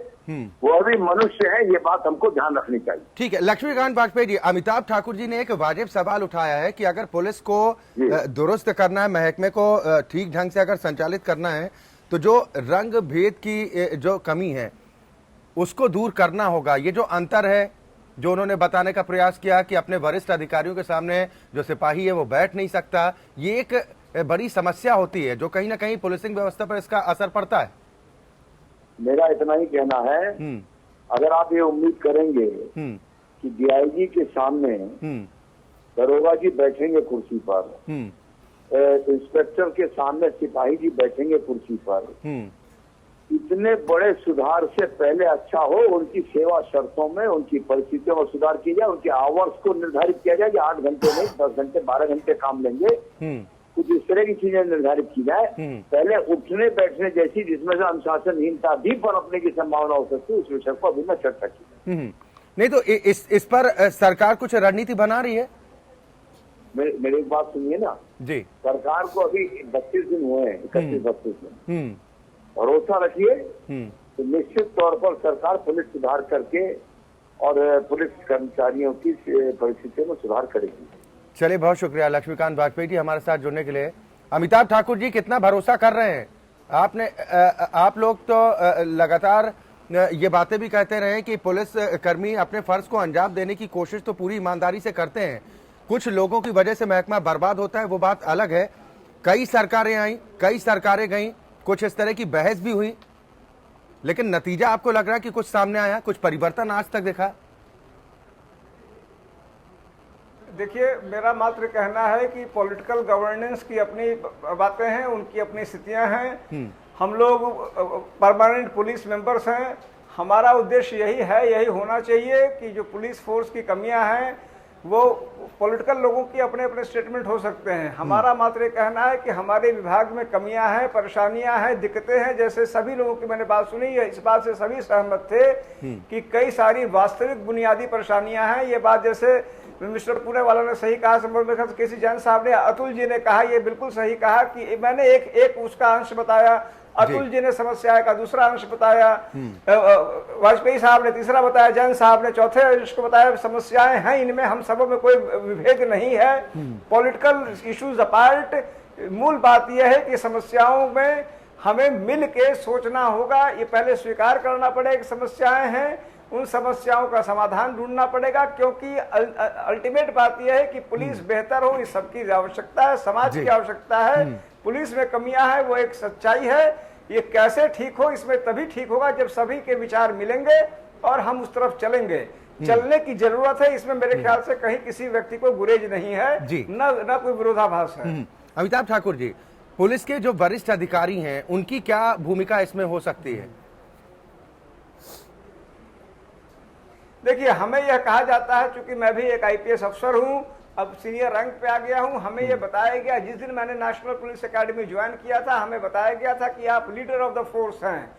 वो अभी मनुष्य है, ये बात हमको ध्यान रखनी चाहिए। ठीक है लक्ष्मीकांत वाजपेयी जी, अमिताभ ठाकुर जी ने एक वाजिब सवाल उठाया है कि अगर पुलिस को दुरुस्त करना है, महकमे को ठीक ढंग से अगर संचालित करना है, तो जो रंग भेद की जो कमी है उसको दूर करना होगा। ये जो अंतर है जो उन्होंने बताने का प्रयास किया कि अपने वरिष्ठ अधिकारियों के सामने जो सिपाही है वो बैठ नहीं सकता, ये एक बड़ी समस्या होती है जो कहीं ना कहीं पुलिसिंग व्यवस्था पर इसका असर पड़ता है। मेरा इतना ही कहना है, अगर आप ये उम्मीद करेंगे कि डीआईजी के सामने दरोगा जी बैठेंगे कुर्सी पर, इंस्पेक्टर के सामने सिपाही जी बैठेंगे कुर्सी पर, इतने बड़े सुधार से पहले अच्छा हो उनकी सेवा शर्तों में, उनकी परिस्थितियों में सुधार किया जाए, उनके आवर्स को निर्धारित किया जाए कि 8 घंटे नहीं 10 घंटे 12 घंटे काम लेंगे, कुछ इस तरह की चीजें निर्धारित की जाए। पहले उठने बैठने जैसी जिसमें से अनुशासनहीनता भी पनपने की संभावना हो सकती है, उस विषय पर अभी मैं चर्चा की। नहीं तो इस पर सरकार कुछ रणनीति बना रही है? मेरी एक बात सुनिए ना जी, सरकार को अभी 32 दिन हुए हैं, 31-32 दिन, भरोसा रखिए तो निश्चित तौर पर सरकार पुलिस सुधार करके और पुलिस कर्मचारियों की परिस्थितियों में सुधार करेगी। चलिए बहुत शुक्रिया लक्ष्मीकांत वाजपेयी जी हमारे साथ जुड़ने के लिए। अमिताभ ठाकुर जी कितना भरोसा कर रहे हैं आपने? आप लोग तो लगातार ये बातें भी कहते रहे कि पुलिस कर्मी अपने फर्ज को अंजाम देने की कोशिश तो पूरी ईमानदारी से करते हैं, कुछ लोगों की वजह से महकमा बर्बाद होता है, वो बात अलग है। कई सरकारें आई, कई सरकारें गईं, कुछ इस तरह की बहस भी हुई, लेकिन नतीजा आपको लग रहा है कि कुछ सामने आया, कुछ परिवर्तन आज तक देखा? देखिए, मेरा मात्र कहना है कि पॉलिटिकल गवर्नेंस की अपनी बातें हैं, उनकी अपनी स्थितियां हैं। हम लोग परमानेंट पुलिस मेंबर्स हैं, हमारा उद्देश्य यही है, यही होना चाहिए कि जो पुलिस फोर्स की कमियां हैं वो पॉलिटिकल लोगों की अपने अपने स्टेटमेंट हो सकते हैं। हमारा मात्र कहना है कि हमारे विभाग में कमियां हैं, परेशानियां हैं, दिक्कतें हैं। जैसे सभी लोगों की मैंने बात सुनी है, इस बात से सभी सहमत थे कि कई सारी वास्तविक बुनियादी परेशानियां हैं। ये बात जैसे मिस्टर पुणेवाला ने सही कहा, संबंध केसी जैन साहब ने, अतुल जी ने कहा, ये बिल्कुल सही कहा कि मैंने एक उसका अंश बताया, अतुल जी ने समस्या का दूसरा अंश बताया, वाजपेयी साहब ने तीसरा बताया, जैन साहब ने चौथे अंश को बताया। समस्याएं हैं, इनमें हम सबों में कोई विभेद नहीं है। पॉलिटिकल इश्यूज अपार्ट, मूल बात यह है कि समस्याओं में हमें मिल के सोचना होगा। ये पहले स्वीकार करना पड़ेगा कि समस्याएं हैं, उन समस्याओं का समाधान ढूंढना पड़ेगा, क्योंकि अल्टीमेट बात यह है कि पुलिस बेहतर हो, इस सबकी आवश्यकता है, समाज की आवश्यकता है। पुलिस में कमियां हैं, वो एक सच्चाई है। ये कैसे ठीक हो, इसमें तभी ठीक होगा जब सभी के विचार मिलेंगे और हम उस तरफ चलेंगे। चलने की जरूरत है, इसमें मेरे ख्याल से कहीं किसी व्यक्ति को गुरेज नहीं है, न कोई विरोधाभास है। अमिताभ ठाकुर जी, पुलिस के जो वरिष्ठ अधिकारी हैं उनकी क्या भूमिका इसमें हो सकती है? देखिए, हमें यह कहा जाता है, चूंकि मैं भी एक आईपीएस अफसर हूं, अब सीनियर रैंक पे आ गया हूं, हमें यह बताया गया, जिस दिन मैंने नेशनल पुलिस एकेडमी ज्वाइन किया था, हमें बताया गया था कि आप लीडर ऑफ द फोर्स हैं।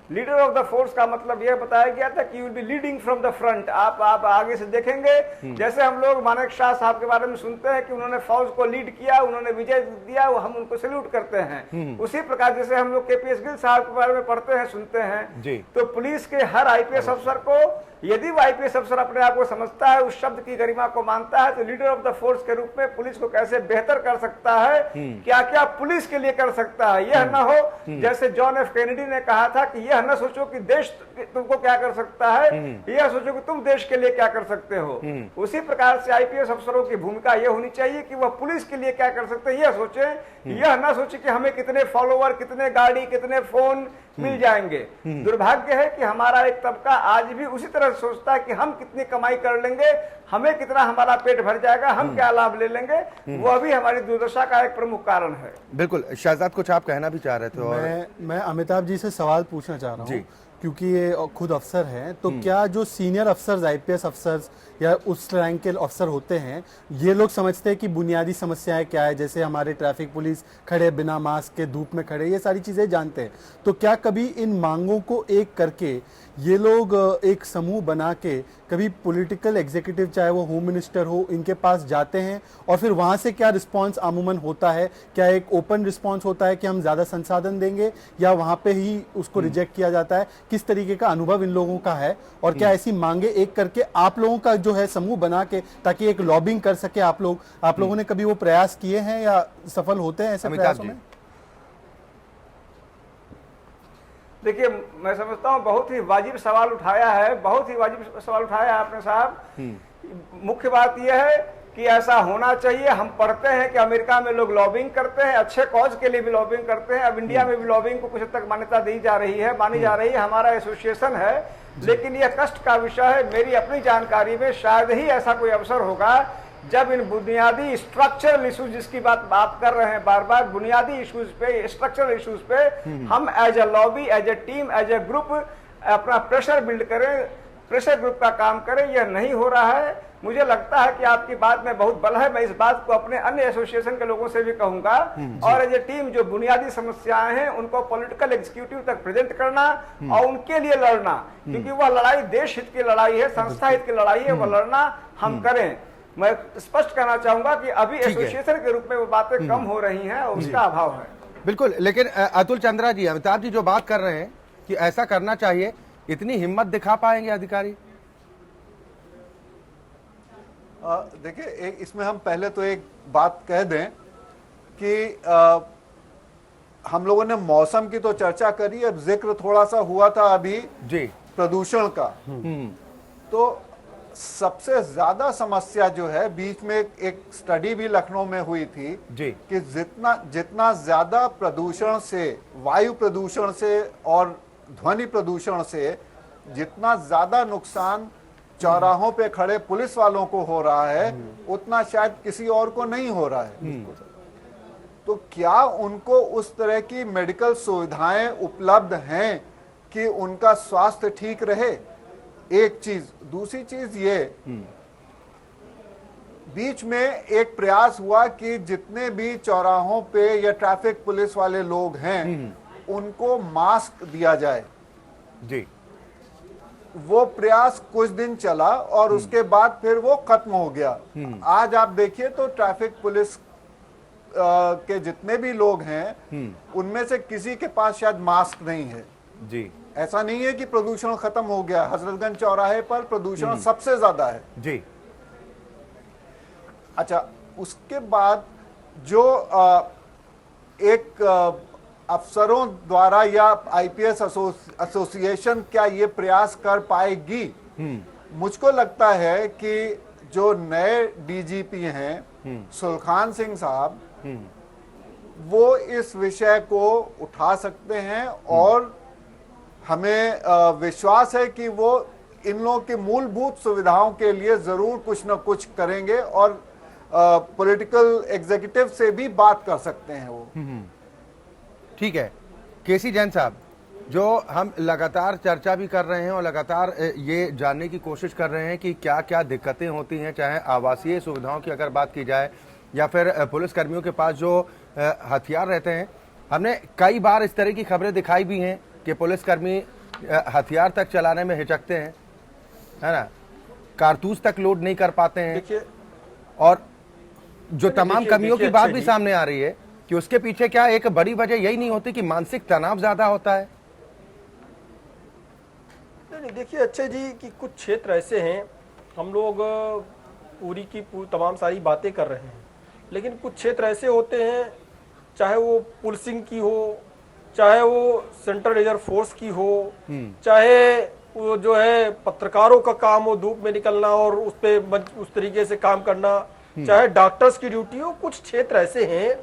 लीडर ऑफ द फोर्स का मतलब यह बताया गया था कि you will be leading from the front. आप आगे से देखेंगे, जैसे हम लोग मानेक शाह साहब के बारे में सुनते हैं कि उन्होंने फौज को लीड किया, उन्होंने विजय दिया, वो हम उनको सैल्यूट करते हैं। उसी प्रकार जैसे हम लोग केपीएस गिल साहब के बारे में पढ़ते हैं, सुनते हैं, तो पुलिस के हर आईपीएस अफसर को, यदि वो आईपीएस अफसर अपने आप को समझता है, उस शब्द की गरिमा को मानता है, तो लीडर ऑफ द फोर्स के रूप में पुलिस को कैसे बेहतर कर सकता है, क्या क्या पुलिस के लिए कर सकता है। यह न हो जैसे जॉन एफ कैनेडी ने कहा था कि यह न सोचो कि देश तुमको क्या कर सकता है, यह सोचो कि तुम देश के लिए क्या कर सकते हो। उसी प्रकार से आईपीएस अफसरों की भूमिका यह होनी चाहिए कि वह पुलिस के लिए क्या कर सकते हैं, यह सोचे, यह न सोचे कि हमें कितने फॉलोवर, कितने गाड़ी, कितने फोन मिल जाएंगे। दुर्भाग्य है कि हमारा एक तबका आज भी उसी तरह सोचता है कि हम कितनी कमाई कर लेंगे, हमें कितना हमारा पेट भर जाएगा, हम क्या लाभ ले लेंगे। वो भी हमारी दुर्दशा का एक प्रमुख कारण है। बिल्कुल। शहजाद, कुछ आप कहना भी चाह रहे थे? और मैं अमिताभ जी से सवाल पूछना चाह रहा हूँ क्योंकि ये खुद अफसर हैं, तो क्या जो सीनियर अफसर्स, आईपीएस अफसर्स या उस रैंक के अफसर होते हैं, ये लोग समझते हैं कि बुनियादी समस्याएं क्या है, जैसे हमारे ट्रैफिक पुलिस खड़े बिना मास्क के धूप में खड़े, ये सारी चीज़ें जानते हैं। तो क्या कभी इन मांगों को एक करके ये लोग एक समूह बना के कभी पॉलिटिकल एग्जीक्यूटिव, चाहे वो होम मिनिस्टर हो, इनके पास जाते हैं और फिर वहाँ से क्या रिस्पांस अमूमन होता है? क्या एक ओपन रिस्पांस होता है कि हम ज़्यादा संसाधन देंगे, या वहाँ पे ही उसको रिजेक्ट किया जाता है? किस तरीके का अनुभव इन लोगों का है, और क्या ऐसी मांगे एक करके आप लोगों का जो है समूह बना के, ताकि एक लॉबिंग कर सके आप लोगों ने कभी वो प्रयास किए हैं या सफल होते हैं ऐसे प्रयासों में? देखिए, मैं समझता हूँ बहुत ही वाजिब सवाल उठाया है, बहुत ही वाजिब सवाल उठाया है आपने साहब। मुख्य बात यह है कि ऐसा होना चाहिए। हम पढ़ते हैं कि अमेरिका में लोग लॉबिंग करते हैं, अच्छे कॉज के लिए भी लॉबिंग करते हैं। अब इंडिया में भी लॉबिंग को कुछ हद तक मान्यता दी जा रही है, मानी जा रही है, हमारा एसोसिएशन है। लेकिन यह कष्ट का विषय है। मेरी अपनी जानकारी में शायद ही ऐसा कोई अवसर होगा जब इन बुनियादी स्ट्रक्चरल इशूज जिसकी बात कर रहे हैं बार बार, बुनियादी इश्यूज पे, स्ट्रक्चरल इश्यूज पे हम as a lobby, as a team, as a group अपना प्रेशर बिल्ड करें, प्रेशर ग्रुप का काम करें। यह नहीं हो रहा है। मुझे लगता है कि आपकी बात में बहुत बल है। मैं इस बात को अपने अन्य एसोसिएशन के लोगों से भी कहूंगा, और एज ए टीम जो बुनियादी समस्याएं हैं उनको पॉलिटिकल एग्जीक्यूटिव तक प्रेजेंट करना और उनके लिए लड़ना, क्योंकि वह लड़ाई देश हित की लड़ाई है, संस्था हित की लड़ाई है, वह लड़ना हम करें। मैं स्पष्ट कहना चाहूंगा कि अभी एसोसिएशन के रूप में वो बातें कम हो रही हैं और उसका अभाव है। बिल्कुल, लेकिन अतुल चंद्रा जी, अमिताभ जी जो बात कर रहे हैं कि ऐसा करना चाहिए, इतनी हिम्मत दिखा पाएंगे अधिकारी? देखिए, इसमें हम पहले तो एक बात कह दें कि हम लोगों ने मौसम की तो चर्चा करी, अब जिक्र थोड़ा सा हुआ था अभी जी प्रदूषण का। तो सबसे ज्यादा समस्या जो है, बीच में एक स्टडी भी लखनऊ में हुई थी जी, कि जितना ज्यादा प्रदूषण से, वायु प्रदूषण से और ध्वनि प्रदूषण से जितना ज्यादा नुकसान चौराहों पे खड़े पुलिस वालों को हो रहा है, उतना शायद किसी और को नहीं हो रहा है। तो क्या उनको उस तरह की मेडिकल सुविधाएं उपलब्ध हैं कि उनका स्वास्थ्य ठीक रहे? एक चीज। दूसरी चीज ये, बीच में एक प्रयास हुआ कि जितने भी चौराहों पे या ट्रैफिक पुलिस वाले लोग हैं उनको मास्क दिया जाए जी। वो प्रयास कुछ दिन चला और उसके बाद फिर वो खत्म हो गया। आज आप देखिए तो ट्रैफिक पुलिस के जितने भी लोग हैं उनमें से किसी के पास शायद मास्क नहीं है जी। ऐसा नहीं है कि प्रदूषण खत्म हो गया। हजरतगंज चौराहे पर प्रदूषण सबसे ज्यादा है जी। अच्छा, उसके बाद जो एक अफसरों द्वारा या आईपीएस एसोसिएशन क्या ये प्रयास कर पाएगी? मुझको लगता है कि जो नए डीजीपी हैं सुलखान सिंह साहब, वो इस विषय को उठा सकते हैं और हमें विश्वास है कि वो इन लोगों की मूलभूत सुविधाओं के लिए जरूर कुछ न कुछ करेंगे और पॉलिटिकल एग्जीक्यूटिव से भी बात कर सकते हैं वो। ठीक है। केसी जैन साहब, जो हम लगातार चर्चा भी कर रहे हैं और लगातार ये जानने की कोशिश कर रहे हैं कि क्या क्या दिक्कतें होती हैं, चाहे आवासीय सुविधाओं की अगर बात की जाए या फिर पुलिसकर्मियों के पास जो हथियार रहते हैं। हमने कई बार इस तरह की खबरें दिखाई भी हैं कि पुलिसकर्मी हथियार तक चलाने में हिचकते हैं, है ना, कारतूस तक लोड नहीं कर पाते हैं, और जो तमाम कमियों की बात भी सामने आ रही है कि उसके पीछे क्या एक बड़ी वजह यही नहीं होती कि मानसिक तनाव ज्यादा होता है? नहीं, देखिए अच्छे जी कि कुछ क्षेत्र ऐसे हैं, हम लोग पूरी की तमाम सारी बातें कर रहे हैं, लेकिन कुछ क्षेत्र ऐसे होते हैं, चाहे वो पुलिसिंग की हो, चाहे वो सेंट्रल रिजर्व फोर्स की हो, चाहे वो जो है पत्रकारों का काम हो, धूप में निकलना और उस पे उस तरीके से काम करना, चाहे डॉक्टर्स की ड्यूटी हो। कुछ क्षेत्र ऐसे हैं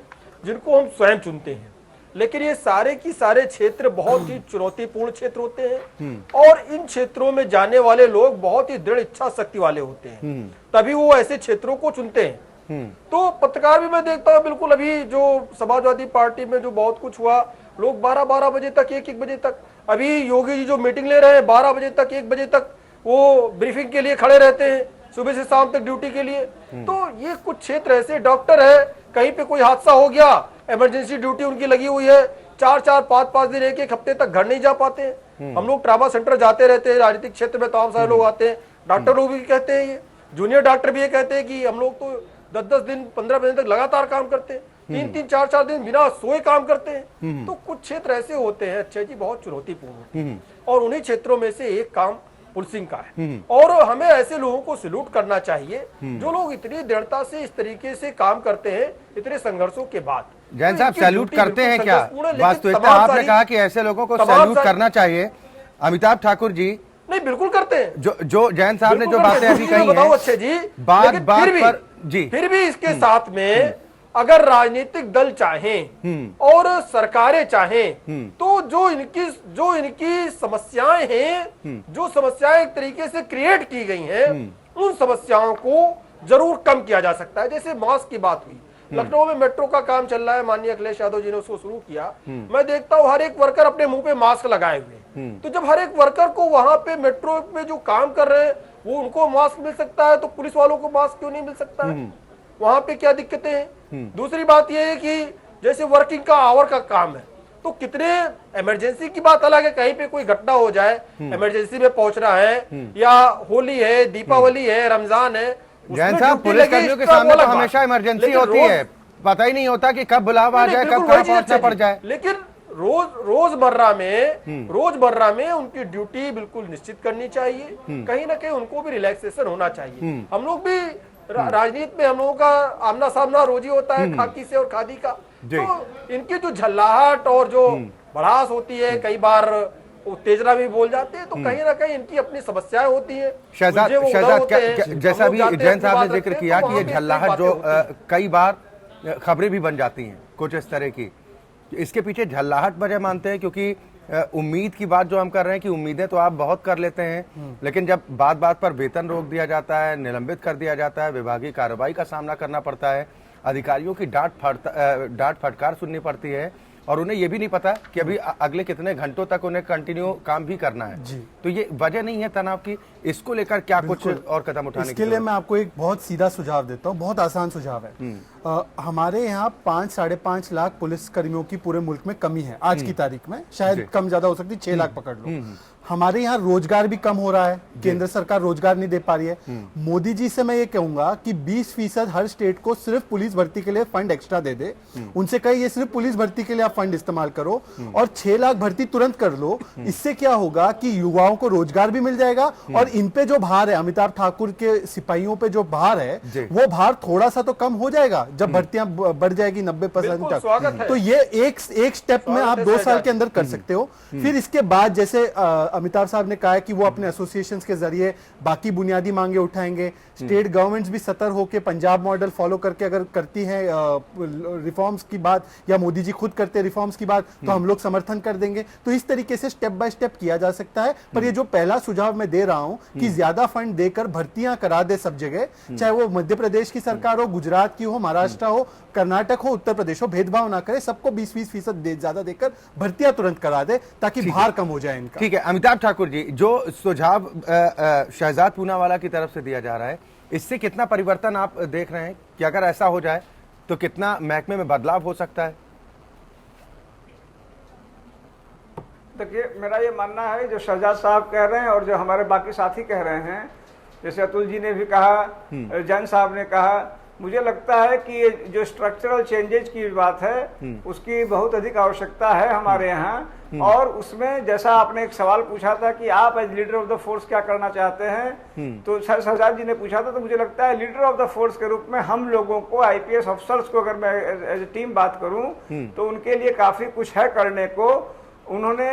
जिनको हम स्वयं चुनते हैं, लेकिन ये सारे की सारे क्षेत्र बहुत ही चुनौतीपूर्ण क्षेत्र होते हैं और इन क्षेत्रों में जाने वाले लोग बहुत ही दृढ़ इच्छा शक्ति वाले होते हैं, तभी वो ऐसे क्षेत्रों को चुनते हैं। तो पत्रकार भी मैं देखता हूँ बिल्कुल, अभी जो समाजवादी पार्टी में जो बहुत कुछ हुआ, लोग 12-12 बजे तक, 1-1 बजे तक, अभी योगी जी जो मीटिंग ले रहे हैं 12 बजे तक, 1 बजे तक वो ब्रीफिंग के लिए खड़े रहते हैं, सुबह से शाम तक ड्यूटी के लिए। तो ये कुछ क्षेत्र ऐसे, डॉक्टर है, कहीं पे कोई हादसा हो गया, इमरजेंसी ड्यूटी उनकी लगी हुई है, 4-4, 5-5 दिन, 1-1 हफ्ते तक घर नहीं जा पाते हैं। हम लोग ट्रामा सेंटर जाते रहते हैं, राजनीतिक क्षेत्र में तमाम सारे लोग आते हैं, डॉक्टर लोग भी कहते हैं, ये जूनियर डॉक्टर भी ये कहते हैं कि हम लोग तो 10-10 दिन, 15 दिन तक लगातार काम करते हैं, 3-3, 4-4 दिन बिना सोए काम करते हैं। तो कुछ क्षेत्र ऐसे होते हैं अच्छे जी, बहुत चुनौतीपूर्ण होते हैं, और उन्हीं क्षेत्रों में से एक काम पुलिसिंग का है। और हमें ऐसे लोगों को सैल्यूट करना चाहिए जो लोग इतनी दृढ़ता से इस तरीके से काम करते हैं इतने संघर्षों के बाद। जैन साहब सैल्यूट करते हैं क्या? वास्तविकता आपने कहा कि ऐसे लोगों को सैल्यूट करना चाहिए। अमिताभ ठाकुर जी नहीं, बिल्कुल करते हैं। जो जैन साहब ने जो बातें अभी कही हैं, अच्छे जी, बात पर जी, फिर भी इसके साथ में अगर राजनीतिक दल चाहें और सरकारें चाहें तो जो इनकी समस्याएं हैं, जो समस्याएं एक तरीके से क्रिएट की गई हैं, उन समस्याओं को जरूर कम किया जा सकता है। जैसे मास्क की बात हुई, लखनऊ में मेट्रो का काम चल रहा है, माननीय अखिलेश यादव जी ने उसको शुरू किया। मैं देखता हूँ हर एक वर्कर अपने मुंह पे मास्क लगाए हुए, तो जब हर एक वर्कर को वहां पे मेट्रो में जो काम कर रहे हैं वो उनको मास्क मिल सकता है, तो पुलिस वालों को मास्क क्यों नहीं मिल सकता है? वहां पे क्या दिक्कतें हैं? दूसरी बात यह है कि जैसे वर्किंग का आवर का काम है, तो कितने इमरजेंसी की बात अलग है, कहीं पे कोई घटना हो जाए, इमरजेंसी में पहुंचना है, या होली है, दीपावली है, रमजान है, जैन साहब पुलिस कर्मियों के सामने तो हमेशा इमरजेंसी होती है, पता ही नहीं होता कि कब बुलावा आ जाए, कब कहाँ पहुंचना पड़ जाए। लेकिन रोजमर्रा में उनकी ड्यूटी बिल्कुल निश्चित करनी चाहिए, कहीं ना कहीं उनको भी रिलैक्सेशन होना चाहिए। हम लोग भी राजनीति में हम लोगों का आमना सामना रोज ही होता है खाकी से और खादी का, तो इनकी जो झल्लाहट और जो भड़ास होती है, कई बार उत्तेजना भी बोल जाते हैं, तो कहीं ना कहीं इनकी अपनी समस्याएं होती है। शहजाद जैसा भी जैन साहब ने जिक्र किया कि ये झल्लाहट जो कई बार खबरें भी बन जाती हैं कुछ इस तरह की, इसके पीछे झल्लाहट वजह मानते हैं, क्योंकि उम्मीद की बात जो हम कर रहे हैं कि उम्मीदें तो आप बहुत कर लेते हैं, लेकिन जब बात बात पर वेतन रोक दिया जाता है, निलंबित कर दिया जाता है, विभागीय कार्रवाई का सामना करना पड़ता है, अधिकारियों की डांट फटकार सुननी पड़ती है, और उन्हें ये भी नहीं पता कि अभी अगले कितने घंटों तक उन्हें कंटिन्यू काम भी करना है, तो ये वजह नहीं है तनाव की। इसको लेकर क्या कुछ और कदम उठाने इसके लिए मैं आपको एक बहुत सीधा सुझाव देता हूँ, बहुत आसान सुझाव है। हमारे यहाँ 5-5.5 लाख पुलिस कर्मियों की पूरे मुल्क में कमी है आज की तारीख में, शायद कम ज्यादा हो सकती, 6 लाख पकड़ लो। हमारे यहाँ रोजगार भी कम हो रहा है, केंद्र सरकार रोजगार नहीं दे पा रही है। मोदी जी से मैं ये कहूंगा कि 20% हर स्टेट को सिर्फ पुलिस भर्ती के लिए फंड एक्स्ट्रा दे दे, उनसे कहे ये सिर्फ पुलिस भर्ती के लिए आप फंड इस्तेमाल करो, और 6 लाख भर्ती तुरंत कर लो। इससे क्या होगा कि युवाओं को रोजगार भी मिल जाएगा, और इन पे जो भार है, अमिताभ ठाकुर के सिपाहियों पे जो भार है, वो भार थोड़ा सा तो कम हो जाएगा जब भर्तियां बढ़ जाएगी 90% तक। तो ये एक स्टेप में आप 2 साल के अंदर कर सकते हो। फिर इसके बाद जैसे अमिताभ साहब ने कहा है कि वो अपने एसोसिएशंस के जरिए बाकी बुनियादी मांगे उठाएंगे। स्टेट गवर्नमेंट्स भी सतर्क होकर पंजाब मॉडल फॉलो करके अगर करती हैं रिफॉर्म्स की बात, या मोदी जी खुद करते हैं रिफॉर्म्स की बात, तो हम लोग समर्थन कर देंगे। तो इस तरीके से स्टेप बाय स्टेप किया जा सकता है। पर ये जो पहला सुझाव मैं दे रहा हूं कि ज्यादा फंड देकर भर्तियां करा दे सब जगह, चाहे वो मध्य प्रदेश की सरकार हो, गुजरात की हो, महाराष्ट्र हो, कर्नाटक हो, उत्तर प्रदेश हो, भेदभाव ना करे, सबको 20% ज्यादा देकर भर्तियां तुरंत करा दे ताकि भार कम हो जाए इनका। ठीक है अमिताभ ठाकुर जी, जो सुझाव शहजाद पूनावाला की तरफ से दिया जा रहा है, इससे कितना परिवर्तन आप देख रहे हैं कि अगर ऐसा हो जाए तो कितना महकमे में बदलाव हो सकता है? देखिए, मेरा ये मानना है जो शहजाद साहब कह रहे हैं और जो हमारे बाकी साथी कह रहे हैं, जैसे अतुल जी ने भी कहा, जैन साहब ने कहा, मुझे लगता है कि ये जो स्ट्रक्चरल चेंजेज की बात है उसकी बहुत अधिक आवश्यकता है हमारे यहाँ। और उसमें जैसा आपने एक सवाल पूछा था कि आप as leader of the force क्या करना चाहते हैं, तो शहजाद जी ने पूछा था, तो मुझे लगता है लीडर ऑफ द फोर्स के रूप में हम लोगों को, आईपीएस अफसर्स को, अगर मैं एज ए टीम बात करूं तो उनके लिए काफी कुछ है करने को। उन्होंने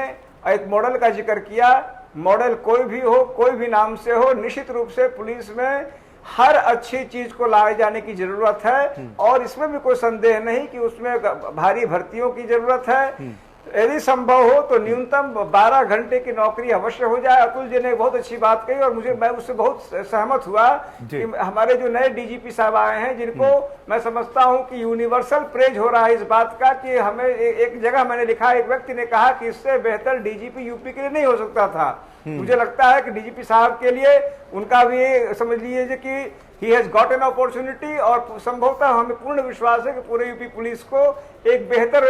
एक मॉडल का जिक्र किया, मॉडल कोई भी हो, कोई भी नाम से हो, निश्चित रूप से पुलिस में हर अच्छी चीज को लाए जाने की जरूरत है, और इसमें भी कोई संदेह नहीं कि उसमें भारी भर्तियों की जरूरत है। यदि संभव हो तो न्यूनतम 12 घंटे की नौकरी अवश्य हो जाए। अतुल जी ने बहुत अच्छी बात कही और मैं उससे बहुत सहमत हुआ कि हमारे जो नए डीजीपी साहब आए हैं, जिनको मैं समझता हूं कि यूनिवर्सल प्रेज हो रहा है इस बात का कि हमें एक जगह मैंने लिखा, एक व्यक्ति ने कहा कि इससे बेहतर डीजीपी यूपी के लिए नहीं हो सकता था। मुझे लगता है कि डीजीपी साहब के लिए उनका भी समझ लीजिए कि he has got an opportunity, और संभवतः हमें पूर्ण विश्वास है कि पूरे यूपी पुलिस को एक बेहतर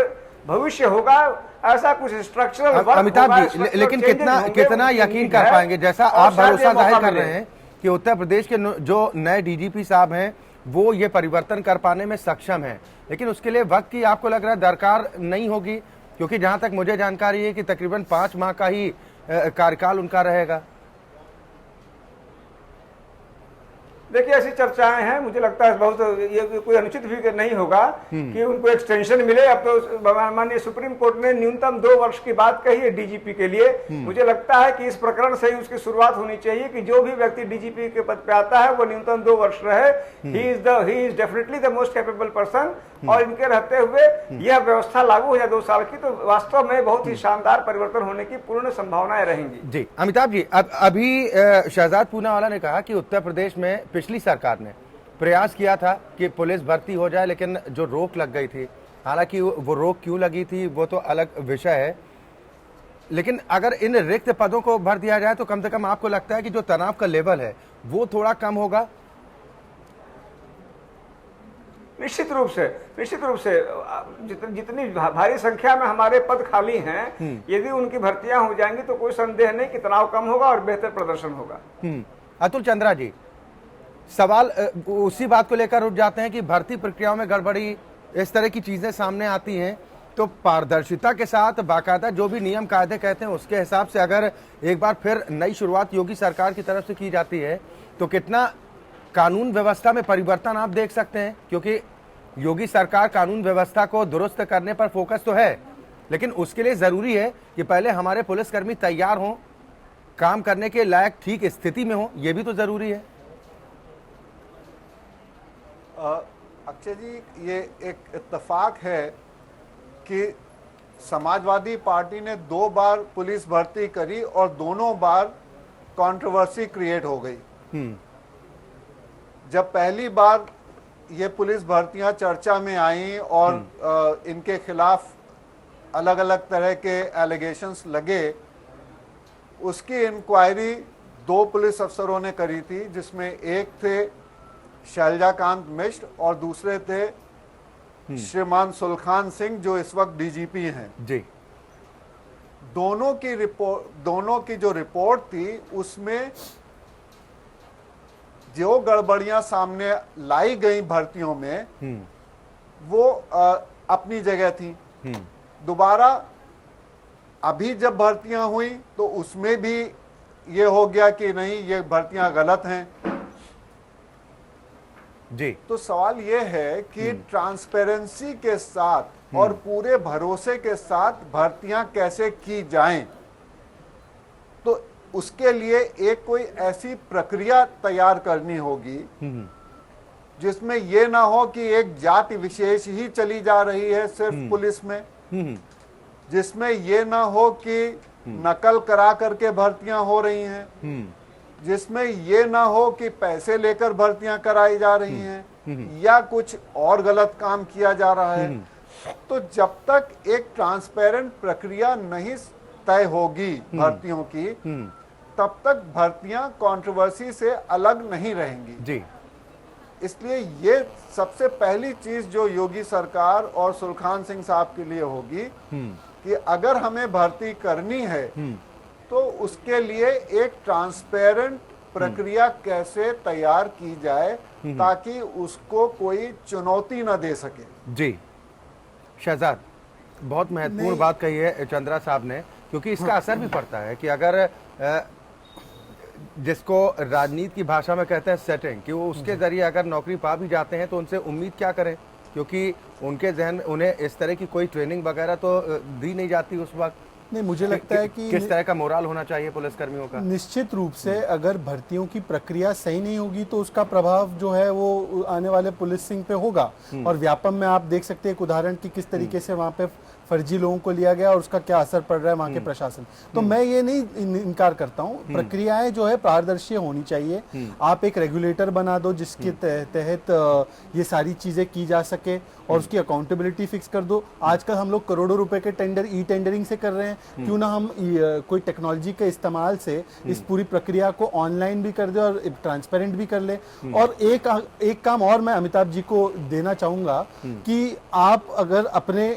भविष्य होगा। ऐसा कुछ स्ट्रक्चरल वर्क अमिताभ जी, लेकिन कितना यकीन कर पाएंगे, जैसा आप भरोसा जाहिर कर रहे हैं कि उत्तर प्रदेश के जो नए डीजीपी साहब हैं वो ये परिवर्तन कर पाने में सक्षम हैं, लेकिन उसके लिए वक्त की आपको लग रहा है दरकार नहीं होगी? क्योंकि जहां तक मुझे जानकारी है कि तकरीबन 5 माह का ही कार्यकाल उनका रहेगा। देखिए, ऐसी चर्चाएं हैं, मुझे लगता है बहुत ये कोई अनुचित भी नहीं होगा कि उनको एक्सटेंशन मिले। अब तो माननीय सुप्रीम कोर्ट ने न्यूनतम 2 वर्ष की बात कही है डीजीपी के लिए। मुझे लगता है कि इस प्रकरण से ही उसकी शुरुआत होनी चाहिए कि जो भी व्यक्ति डीजीपी के पद पे आता है वो न्यूनतम 2 वर्ष रहे। He is definitely the most capable person, और इनके रहते हुए यह व्यवस्था लागू हो जाए 2 साल की, तो वास्तव में बहुत ही शानदार परिवर्तन होने की पूर्ण संभावनाएं रहेंगी। जी अमिताभ जी, अभी शहजाद पूनावाला ने कहा कि उत्तर प्रदेश में पिछली सरकार ने प्रयास किया था कि पुलिस भर्ती हो जाए, लेकिन जो रोक लग गई थी, हालांकि वो रोक क्यों लगी थी वो तो अलग विषय है, लेकिन अगर इन रिक्त पदों को भर दिया जाए तो कम से कम आपको लगता है कि जो तनाव का लेवल है वो थोड़ा कम होगा? निश्चित रूप से जितनी भारी संख्या में हमारे पद खाली हैं, यदि उनकी भर्तियां हो जाएंगी तो कोई संदेह नहीं कि तनाव कम होगा और बेहतर प्रदर्शन होगा। अतुल चंद्रा जी, सवाल उसी बात को लेकर उठ जाते हैं कि भर्ती प्रक्रियाओं में गड़बड़ी, इस तरह की चीजें सामने आती हैं, तो पारदर्शिता के साथ बाकायदा जो भी नियम कायदे कहते हैं उसके हिसाब से अगर एक बार फिर नई शुरुआत योगी सरकार की तरफ से की जाती है तो कितना कानून व्यवस्था में परिवर्तन आप देख सकते हैं? क्योंकि योगी सरकार कानून व्यवस्था को दुरुस्त करने पर फोकस तो है, लेकिन उसके लिए जरूरी है कि पहले हमारे पुलिसकर्मी तैयार हों, काम करने के लायक ठीक स्थिति में हो, यह भी तो जरूरी है। अक्षय जी, ये एक इत्तेफाक है कि समाजवादी पार्टी ने 2 बार पुलिस भर्ती करी और दोनों बार कंट्रोवर्सी क्रिएट हो गई। जब पहली बार ये पुलिस भर्तियां चर्चा में आई और इनके खिलाफ अलग अलग तरह के एलिगेशंस लगे, उसकी इंक्वायरी 2 पुलिस अफसरों ने करी थी, जिसमें एक थे शैलजाकांत मिश्र और दूसरे थे श्रीमान सुलखान सिंह, जो इस वक्त डीजीपी हैं जी। दोनों की जो रिपोर्ट थी उसमें जो गड़बड़ियां सामने लाई गई भर्तियों में वो अपनी जगह थी। दोबारा अभी जब भर्तियां हुई तो उसमें भी ये हो गया कि नहीं, ये भर्तियां गलत हैं जी। तो सवाल ये है कि ट्रांसपेरेंसी के साथ और पूरे भरोसे के साथ भर्तियां कैसे की जाएं, तो उसके लिए एक कोई ऐसी प्रक्रिया तैयार करनी होगी जिसमें यह ना हो कि एक जाति विशेष ही चली जा रही है सिर्फ पुलिस में, जिसमें यह ना हो कि नकल करा करके भर्तियां हो रही हैं, जिसमें यह ना हो कि पैसे लेकर भर्तियां कराई जा रही हैं या कुछ और गलत काम किया जा रहा है। तो जब तक एक ट्रांसपेरेंट प्रक्रिया नहीं तय होगी भर्तियों की, तब तक भर्तियां कंट्रोवर्सी से अलग नहीं रहेंगी जी। इसलिए ये सबसे पहली चीज जो योगी सरकार और सुलखान सिंह साहब के लिए होगी कि अगर हमें भर्ती करनी है तो उसके लिए एक ट्रांसपेरेंट प्रक्रिया कैसे तैयार की जाए ताकि उसको कोई चुनौती न दे सके। जी शहजाद, बहुत महत्वपूर्ण बात कही है चंद्रा साहब ने, क्योंकि इसका असर भी पड़ता है कि अगर जिसको राजनीति की भाषा में कहते हैं सेटिंग, कि वो उसके जरिए अगर नौकरी पा भी जाते हैं तो उनसे उम्मीद क्या करें, क्योंकि उनके जहन में उन्हें इस तरह की कोई ट्रेनिंग वगैरह तो दी नहीं जाती उस वक्त, नहीं, मुझे लगता है कि किस तरह का मोराल होना चाहिए पुलिसकर्मियों का? निश्चित रूप से अगर भर्तियों की प्रक्रिया सही नहीं होगी तो उसका प्रभाव जो है वो आने वाले पुलिसिंग पे होगा। और व्यापम में आप देख सकते हैं एक उदाहरण कि किस तरीके से वहाँ पे फर्जी लोगों को लिया गया और उसका क्या असर पड़ रहा है वहाँ के प्रशासन। तो मैं ये नहीं इनकार करता हूँ, प्रक्रियाएं जो है पारदर्शी होनी चाहिए। आप एक रेगुलेटर बना दो जिसके तहत ये सारी चीजें की जा सके और उसकी अकाउंटेबिलिटी फिक्स कर दो। आजकल हम लोग करोड़ों रुपए के टेंडर ई टेंडरिंग से कर रहे हैं, क्यों ना हम कोई टेक्नोलॉजी के इस्तेमाल से इस पूरी प्रक्रिया को ऑनलाइन भी कर दे और ट्रांसपेरेंट भी कर ले। और एक काम और मैं अमिताभ जी को देना चाहूंगा कि आप अगर अपने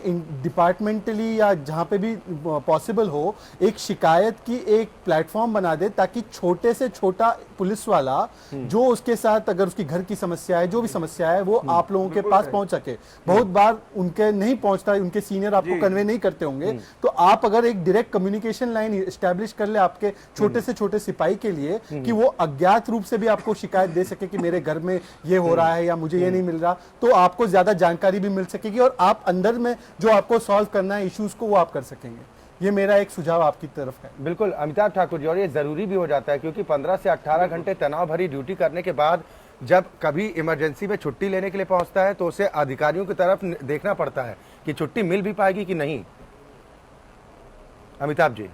डिपार्टमेंटली या जहां पे भी पॉसिबल हो एक शिकायत की एक प्लेटफॉर्म बना दे, ताकि छोटे से छोटा पुलिस वाला जो उसके साथ अगर उसकी घर की समस्या है, जो भी समस्या है, वो आप लोगों के पास पहुंच सके। बहुत बार उनके नहीं पहुंचता, उनके सीनियर आपको कन्वे नहीं करते होंगे, तो आप अगर एक डायरेक्ट कम्युनिकेशन लाइन एस्टैब्लिश कर ले आपके छोटे से छोटे सिपाही के लिए कि वो अज्ञात रूप से भी आपको शिकायत दे सके कि मेरे घर में ये हो रहा है या मुझे ये नहीं मिल रहा, तो आपको ज्यादा जानकारी भी मिल सकेगी और आप अंदर में जो आपको सॉल्व करना है इश्यूज को वो आप कर सकेंगे। ये मेरा एक सुझाव आपकी तरफ है। बिल्कुल अमिताभ ठाकुर जी, और ये जरूरी भी हो जाता है क्योंकि 15 से 18 घंटे तनाव भरी ड्यूटी करने के बाद जब कभी इमरजेंसी में छुट्टी लेने के लिए पहुंचता है तो उसे अधिकारियों की तरफ देखना पड़ता है कि छुट्टी मिल भी पाएगी कि नहीं। अमिताभ जी।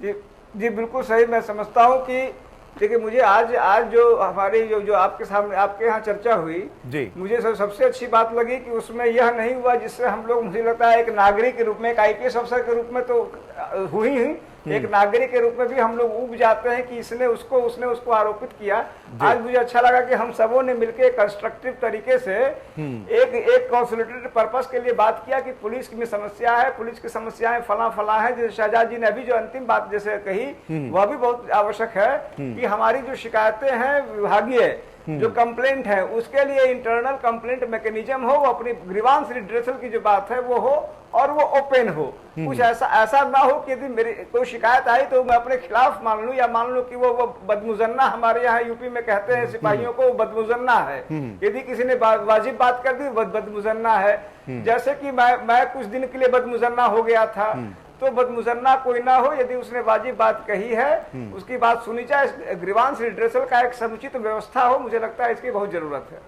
जी बिल्कुल सही। मैं समझता हूँ कि देखिए मुझे आज जो हमारी जो आपके सामने आपके यहाँ चर्चा हुई जी, मुझे सबसे अच्छी बात लगी कि उसमें यह नहीं हुआ जिससे हम लोग, मुझे लगता है एक नागरिक के रूप में, एक आईपीएस अफसर के रूप में तो हुई ही, एक नागरिक के रूप में भी हम लोग ऊब जाते हैं कि उसने उसको आरोपित किया। आज मुझे अच्छा लगा कि हम सबों ने मिलकर कंस्ट्रक्टिव तरीके से एक कंसोलिडेटेड पर्पस के लिए बात किया कि पुलिस में समस्या है, पुलिस की समस्याएं फला है। जैसे शहजाद जी ने अभी जो अंतिम बात जैसे कही वह भी बहुत आवश्यक है कि हमारी जो शिकायतें हैं विभागीय जो कंप्लेंट है उसके लिए इंटरनल कंप्लेंट मैकेनिज्म हो, वो अपनी ग्रीवांस रिड्रेसल की जो बात है वो हो और वो ओपन हो। कुछ ऐसा ना हो कि यदि मेरी कोई शिकायत आई तो मैं अपने खिलाफ मान लूं या मान लूं कि वो बदमुजन्ना, हमारे यहाँ यूपी में कहते हैं सिपाहियों को बदमुजन्ना है। यदि किसी ने वाजिब बात कर दी बदमुजन्ना है। जैसे कि मैं कुछ दिन के लिए बदमुजन्ना हो गया था, तो बदमुजन्ना कोई ना हो, यदि उसने वाजिब बात कही है उसकी बात सुनी जाए। ग्रीवांस रिड्रेसल का एक समुचित व्यवस्था हो, मुझे लगता है इसकी बहुत जरूरत है।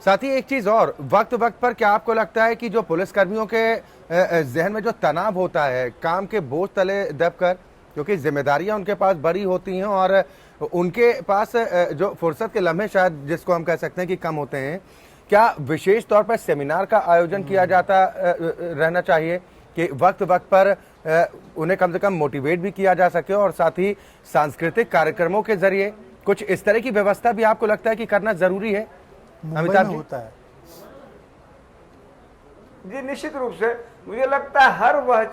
साथ ही एक चीज और, वक्त वक्त पर क्या आपको लगता है कि जो पुलिसकर्मियों के जहन में जो तनाव होता है काम के बोझ तले दबकर, क्योंकि जिम्मेदारियां उनके पास बड़ी होती हैं और उनके पास जो फुर्सत के लम्हे शायद जिसको हम कह सकते हैं कि कम होते हैं, क्या विशेष तौर पर सेमिनार का आयोजन किया जाता रहना चाहिए कि वक्त वक्त पर उन्हें कम से कम मोटिवेट भी किया जा सके और साथ ही सांस्कृतिक कार्यक्रमों के जरिए कुछ इस तरह की व्यवस्था भी आपको लगता है कि करना जरूरी है? अमिताभ जी। होता है जी निश्चित रूप से मुझे लगता है हर वह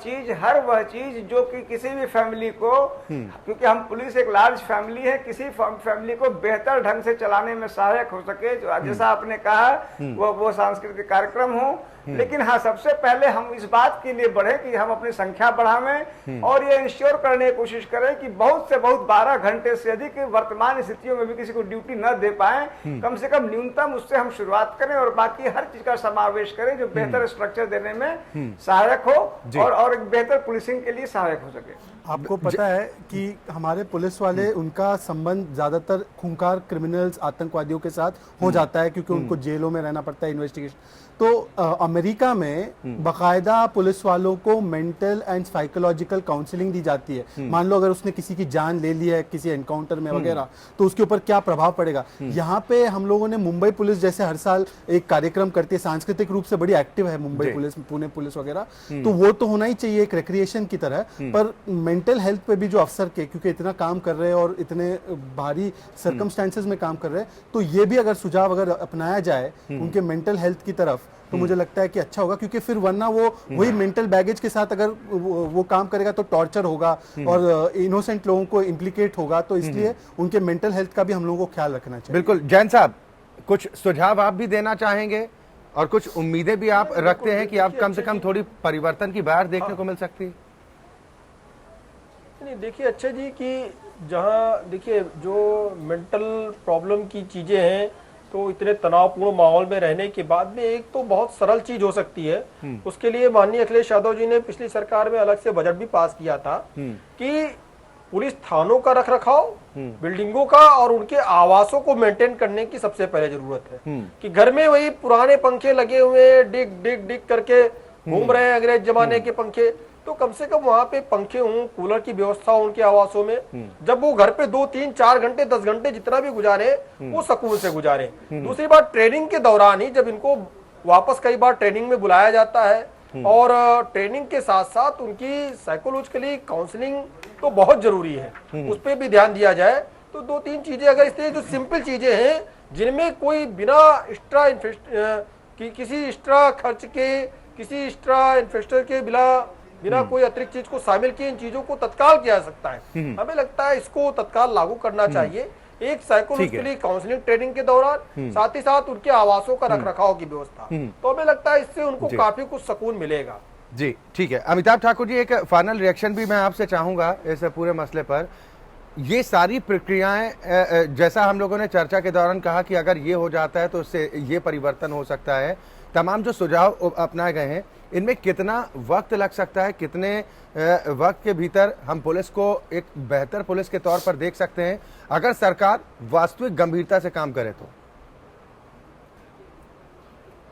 चीज जो कि किसी भी फैमिली को, क्योंकि हम पुलिस एक लार्ज फैमिली है, किसी फैमिली को बेहतर ढंग से चलाने में सहायक हो सके। जैसा आपने कहा वो सांस्कृतिक कार्यक्रम हो, लेकिन हाँ सबसे पहले हम इस बात के लिए बढ़े कि हम अपनी संख्या बढ़ावें और ये इंश्योर करने की कोशिश करें कि बहुत से बहुत 12 घंटे से अधिक वर्तमान स्थितियों में भी किसी को ड्यूटी न दे पाए। कम से कम न्यूनतम उससे हम शुरुआत करें और बाकी हर चीज का समावेश करें जो बेहतर स्ट्रक्चर देने में सहायक हो और एक बेहतर पुलिसिंग के लिए सहायक हो सके। आपको पता है कि हमारे पुलिस वाले उनका संबंध ज्यादातर खूंखार क्रिमिनल्स, आतंकवादियों के साथ हो जाता है क्योंकि उनको जेलों में रहना पड़ता है, इन्वेस्टिगेशन। तो अमेरिका में बाकायदा पुलिस वालों को मेंटल एंड साइकोलॉजिकल काउंसलिंग दी जाती है। मान लो अगर उसने किसी की जान ले ली है किसी एनकाउंटर में वगैरह, तो उसके ऊपर क्या प्रभाव पड़ेगा। यहाँ पे हम लोगों ने मुंबई पुलिस जैसे हर साल एक कार्यक्रम करती है, सांस्कृतिक रूप से बड़ी एक्टिव है मुंबई पुलिस, पुणे पुलिस वगैरह, तो वो तो होना ही चाहिए एक रिक्रिएशन की तरह। पर मेंटल हेल्थ पे भी जो अफसर के, क्योंकि इतना काम कर रहे हैं और इतने भारी सर्कमस्टेंसेस में काम कर रहे हैं, तो ये भी अगर सुझाव अगर अपनाया जाए उनके मेंटल हेल्थ की तरफ, तो मुझे लगता है कि अच्छा होगा। क्योंकि फिर वरना वो वही मेंटल बैगेज के साथ अगर वो काम करेगा तो टॉर्चर होगा और इनोसेंट लोगों को इम्प्लीकेट होगा। तो इसलिए उनके मेंटल हेल्थ का भी हम लोगों को ख्याल रखना चाहिए। बिल्कुल। जैन साहब, कुछ सुझाव आप भी देना चाहेंगे और कुछ उम्मीदें भी आप रखते हैं कि आप कम से कम थोड़ी परिवर्तन की बाहर देखने को मिल सकती है? नहीं देखिए अच्छा जी, कि जहाँ देखिए जो मेंटल प्रॉब्लम की चीज़ें हैं तो इतने तनावपूर्ण माहौल में रहने के बाद में एक तो बहुत सरल चीज हो सकती है। उसके लिए माननीय अखिलेश यादव जी ने पिछली सरकार में अलग से बजट भी पास किया था कि पुलिस थानों का रखरखाव, बिल्डिंगों का और उनके आवासों को मेंटेन करने की सबसे पहले जरूरत है। कि घर में वही पुराने पंखे लगे हुए डिग डिग डिग करके घूम रहे हैं अंग्रेज जमाने के पंखे, तो कम से कम वहां पे पंखे हों, कूलर की व्यवस्था हो उनके आवासों में। जब वो घर पे 2, 3, 4 घंटे 10 घंटे जितना भी गुजारे वो सुकून से गुजारे। दूसरी बात, ट्रेनिंग के दौरान ही जब इनको वापस कई बार ट्रेनिंग में बुलाया जाता है और ट्रेनिंग के साथ साथ उनकी साइकोलॉजिकली काउंसलिंग तो बहुत जरूरी है, उस पर भी ध्यान दिया जाए। तो 2-3 चीजें अगर इस तरह जो सिंपल चीजें हैं जिनमें कोई बिना एक्स्ट्रा किसी एक्स्ट्रा खर्च के, किसी एक्स्ट्रा इन्वेस्टर के बिना कोई अतिरिक्त चीज को शामिल किए इन चीजों को तत्काल किया जा सकता है। हमें लगता है इसको तत्काल लागू करना चाहिए, एक साइकोलॉजिकली काउंसलिंग ट्रेनिंग के दौरान, साथ ही साथ उनके आवासों का रखरखाव की व्यवस्था। तो हमें लगता है इससे उनको काफी कुछ सुकून मिलेगा। जी ठीक है। अमिताभ ठाकुर जी, एक फाइनल रिएक्शन भी मैं आपसे चाहूंगा इस पूरे मसले पर। ये सारी प्रक्रियाएं, जैसा हम लोगों ने चर्चा के दौरान कहा कि अगर ये हो जाता है तो उससे ये परिवर्तन हो सकता है, तमाम जो सुझाव अपनाए गए हैं इनमें कितना वक्त लग सकता है, कितने वक्त के भीतर हम पुलिस को एक बेहतर पुलिस के तौर पर देख सकते हैं अगर सरकार वास्तविक गंभीरता से काम करे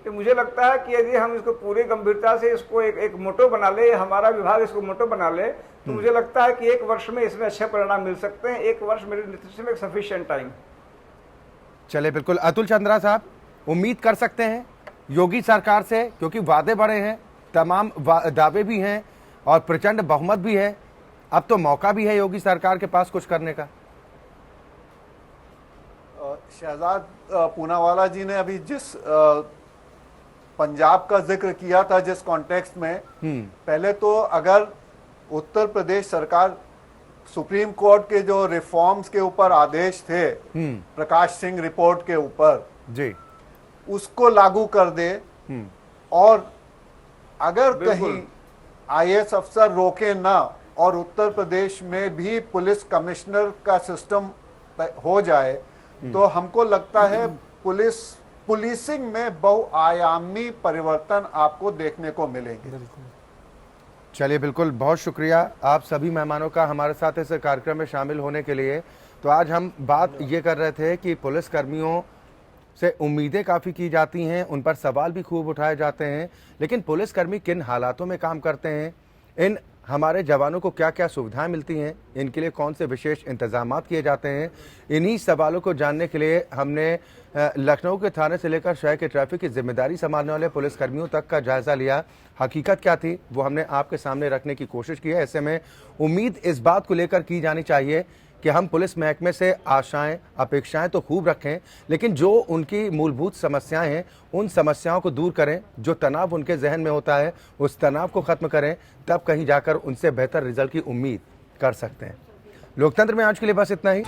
तो मुझे लगता है कि यदि हम इसको पूरी गंभीरता से इसको एक मोटो बना ले, हमारा विभाग इसको मोटो बना ले, तो मुझे लगता है कि 1 वर्ष में इसमें अच्छे परिणाम मिल सकते हैं। 1 वर्ष मेरे नेतृत्व में सफिशिएंट टाइम। चले बिल्कुल। अतुल चंद्रा साहब, उम्मीद कर सकते हैं योगी सरकार से, क्योंकि वादे बड़े हैं, तमाम दावे भी हैं और प्रचंड बहुमत भी है, अब तो मौका भी है योगी सरकार के पास कुछ करने का। शहजाद पूनावाला जी ने अभी जिस पंजाब का जिक्र किया था जिस कॉन्टेक्स्ट में, पहले तो अगर उत्तर प्रदेश सरकार सुप्रीम कोर्ट के जो रिफॉर्म्स के ऊपर आदेश थे प्रकाश सिंह रिपोर्ट के ऊपर जी, उसको लागू कर दे और अगर कहीं आईएएस अफसर रोके ना और उत्तर प्रदेश में भी पुलिस कमिश्नर का सिस्टम हो जाए तो हमको लगता है पुलिसिंग में बहुआयामी परिवर्तन आपको देखने को मिलेंगे। चलिए बिल्कुल, बहुत शुक्रिया आप सभी मेहमानों का हमारे साथ इस कार्यक्रम में शामिल होने के लिए। तो आज हम बात ये कर रहे थे कि पुलिस कर्मियों से उम्मीदें काफ़ी की जाती हैं, उन पर सवाल भी खूब उठाए जाते हैं, लेकिन पुलिसकर्मी किन हालातों में काम करते हैं, इन हमारे जवानों को क्या क्या सुविधाएं मिलती हैं, इनके लिए कौन से विशेष इंतजामात किए जाते हैं, इन्हीं सवालों को जानने के लिए हमने लखनऊ के थाने से लेकर शहर के ट्रैफिक की जिम्मेदारी संभालने वाले पुलिसकर्मियों तक का जायजा लिया। हकीकत क्या थी वो हमने आपके सामने रखने की कोशिश की है। ऐसे में उम्मीद इस बात को लेकर की जानी चाहिए कि हम पुलिस महकमे से आशाएं अपेक्षाएं तो खूब रखें, लेकिन जो उनकी मूलभूत समस्याएं हैं उन समस्याओं को दूर करें, जो तनाव उनके जहन में होता है उस तनाव को खत्म करें, तब कहीं जाकर उनसे बेहतर रिजल्ट की उम्मीद कर सकते हैं। लोकतंत्र में आज के लिए बस इतना ही।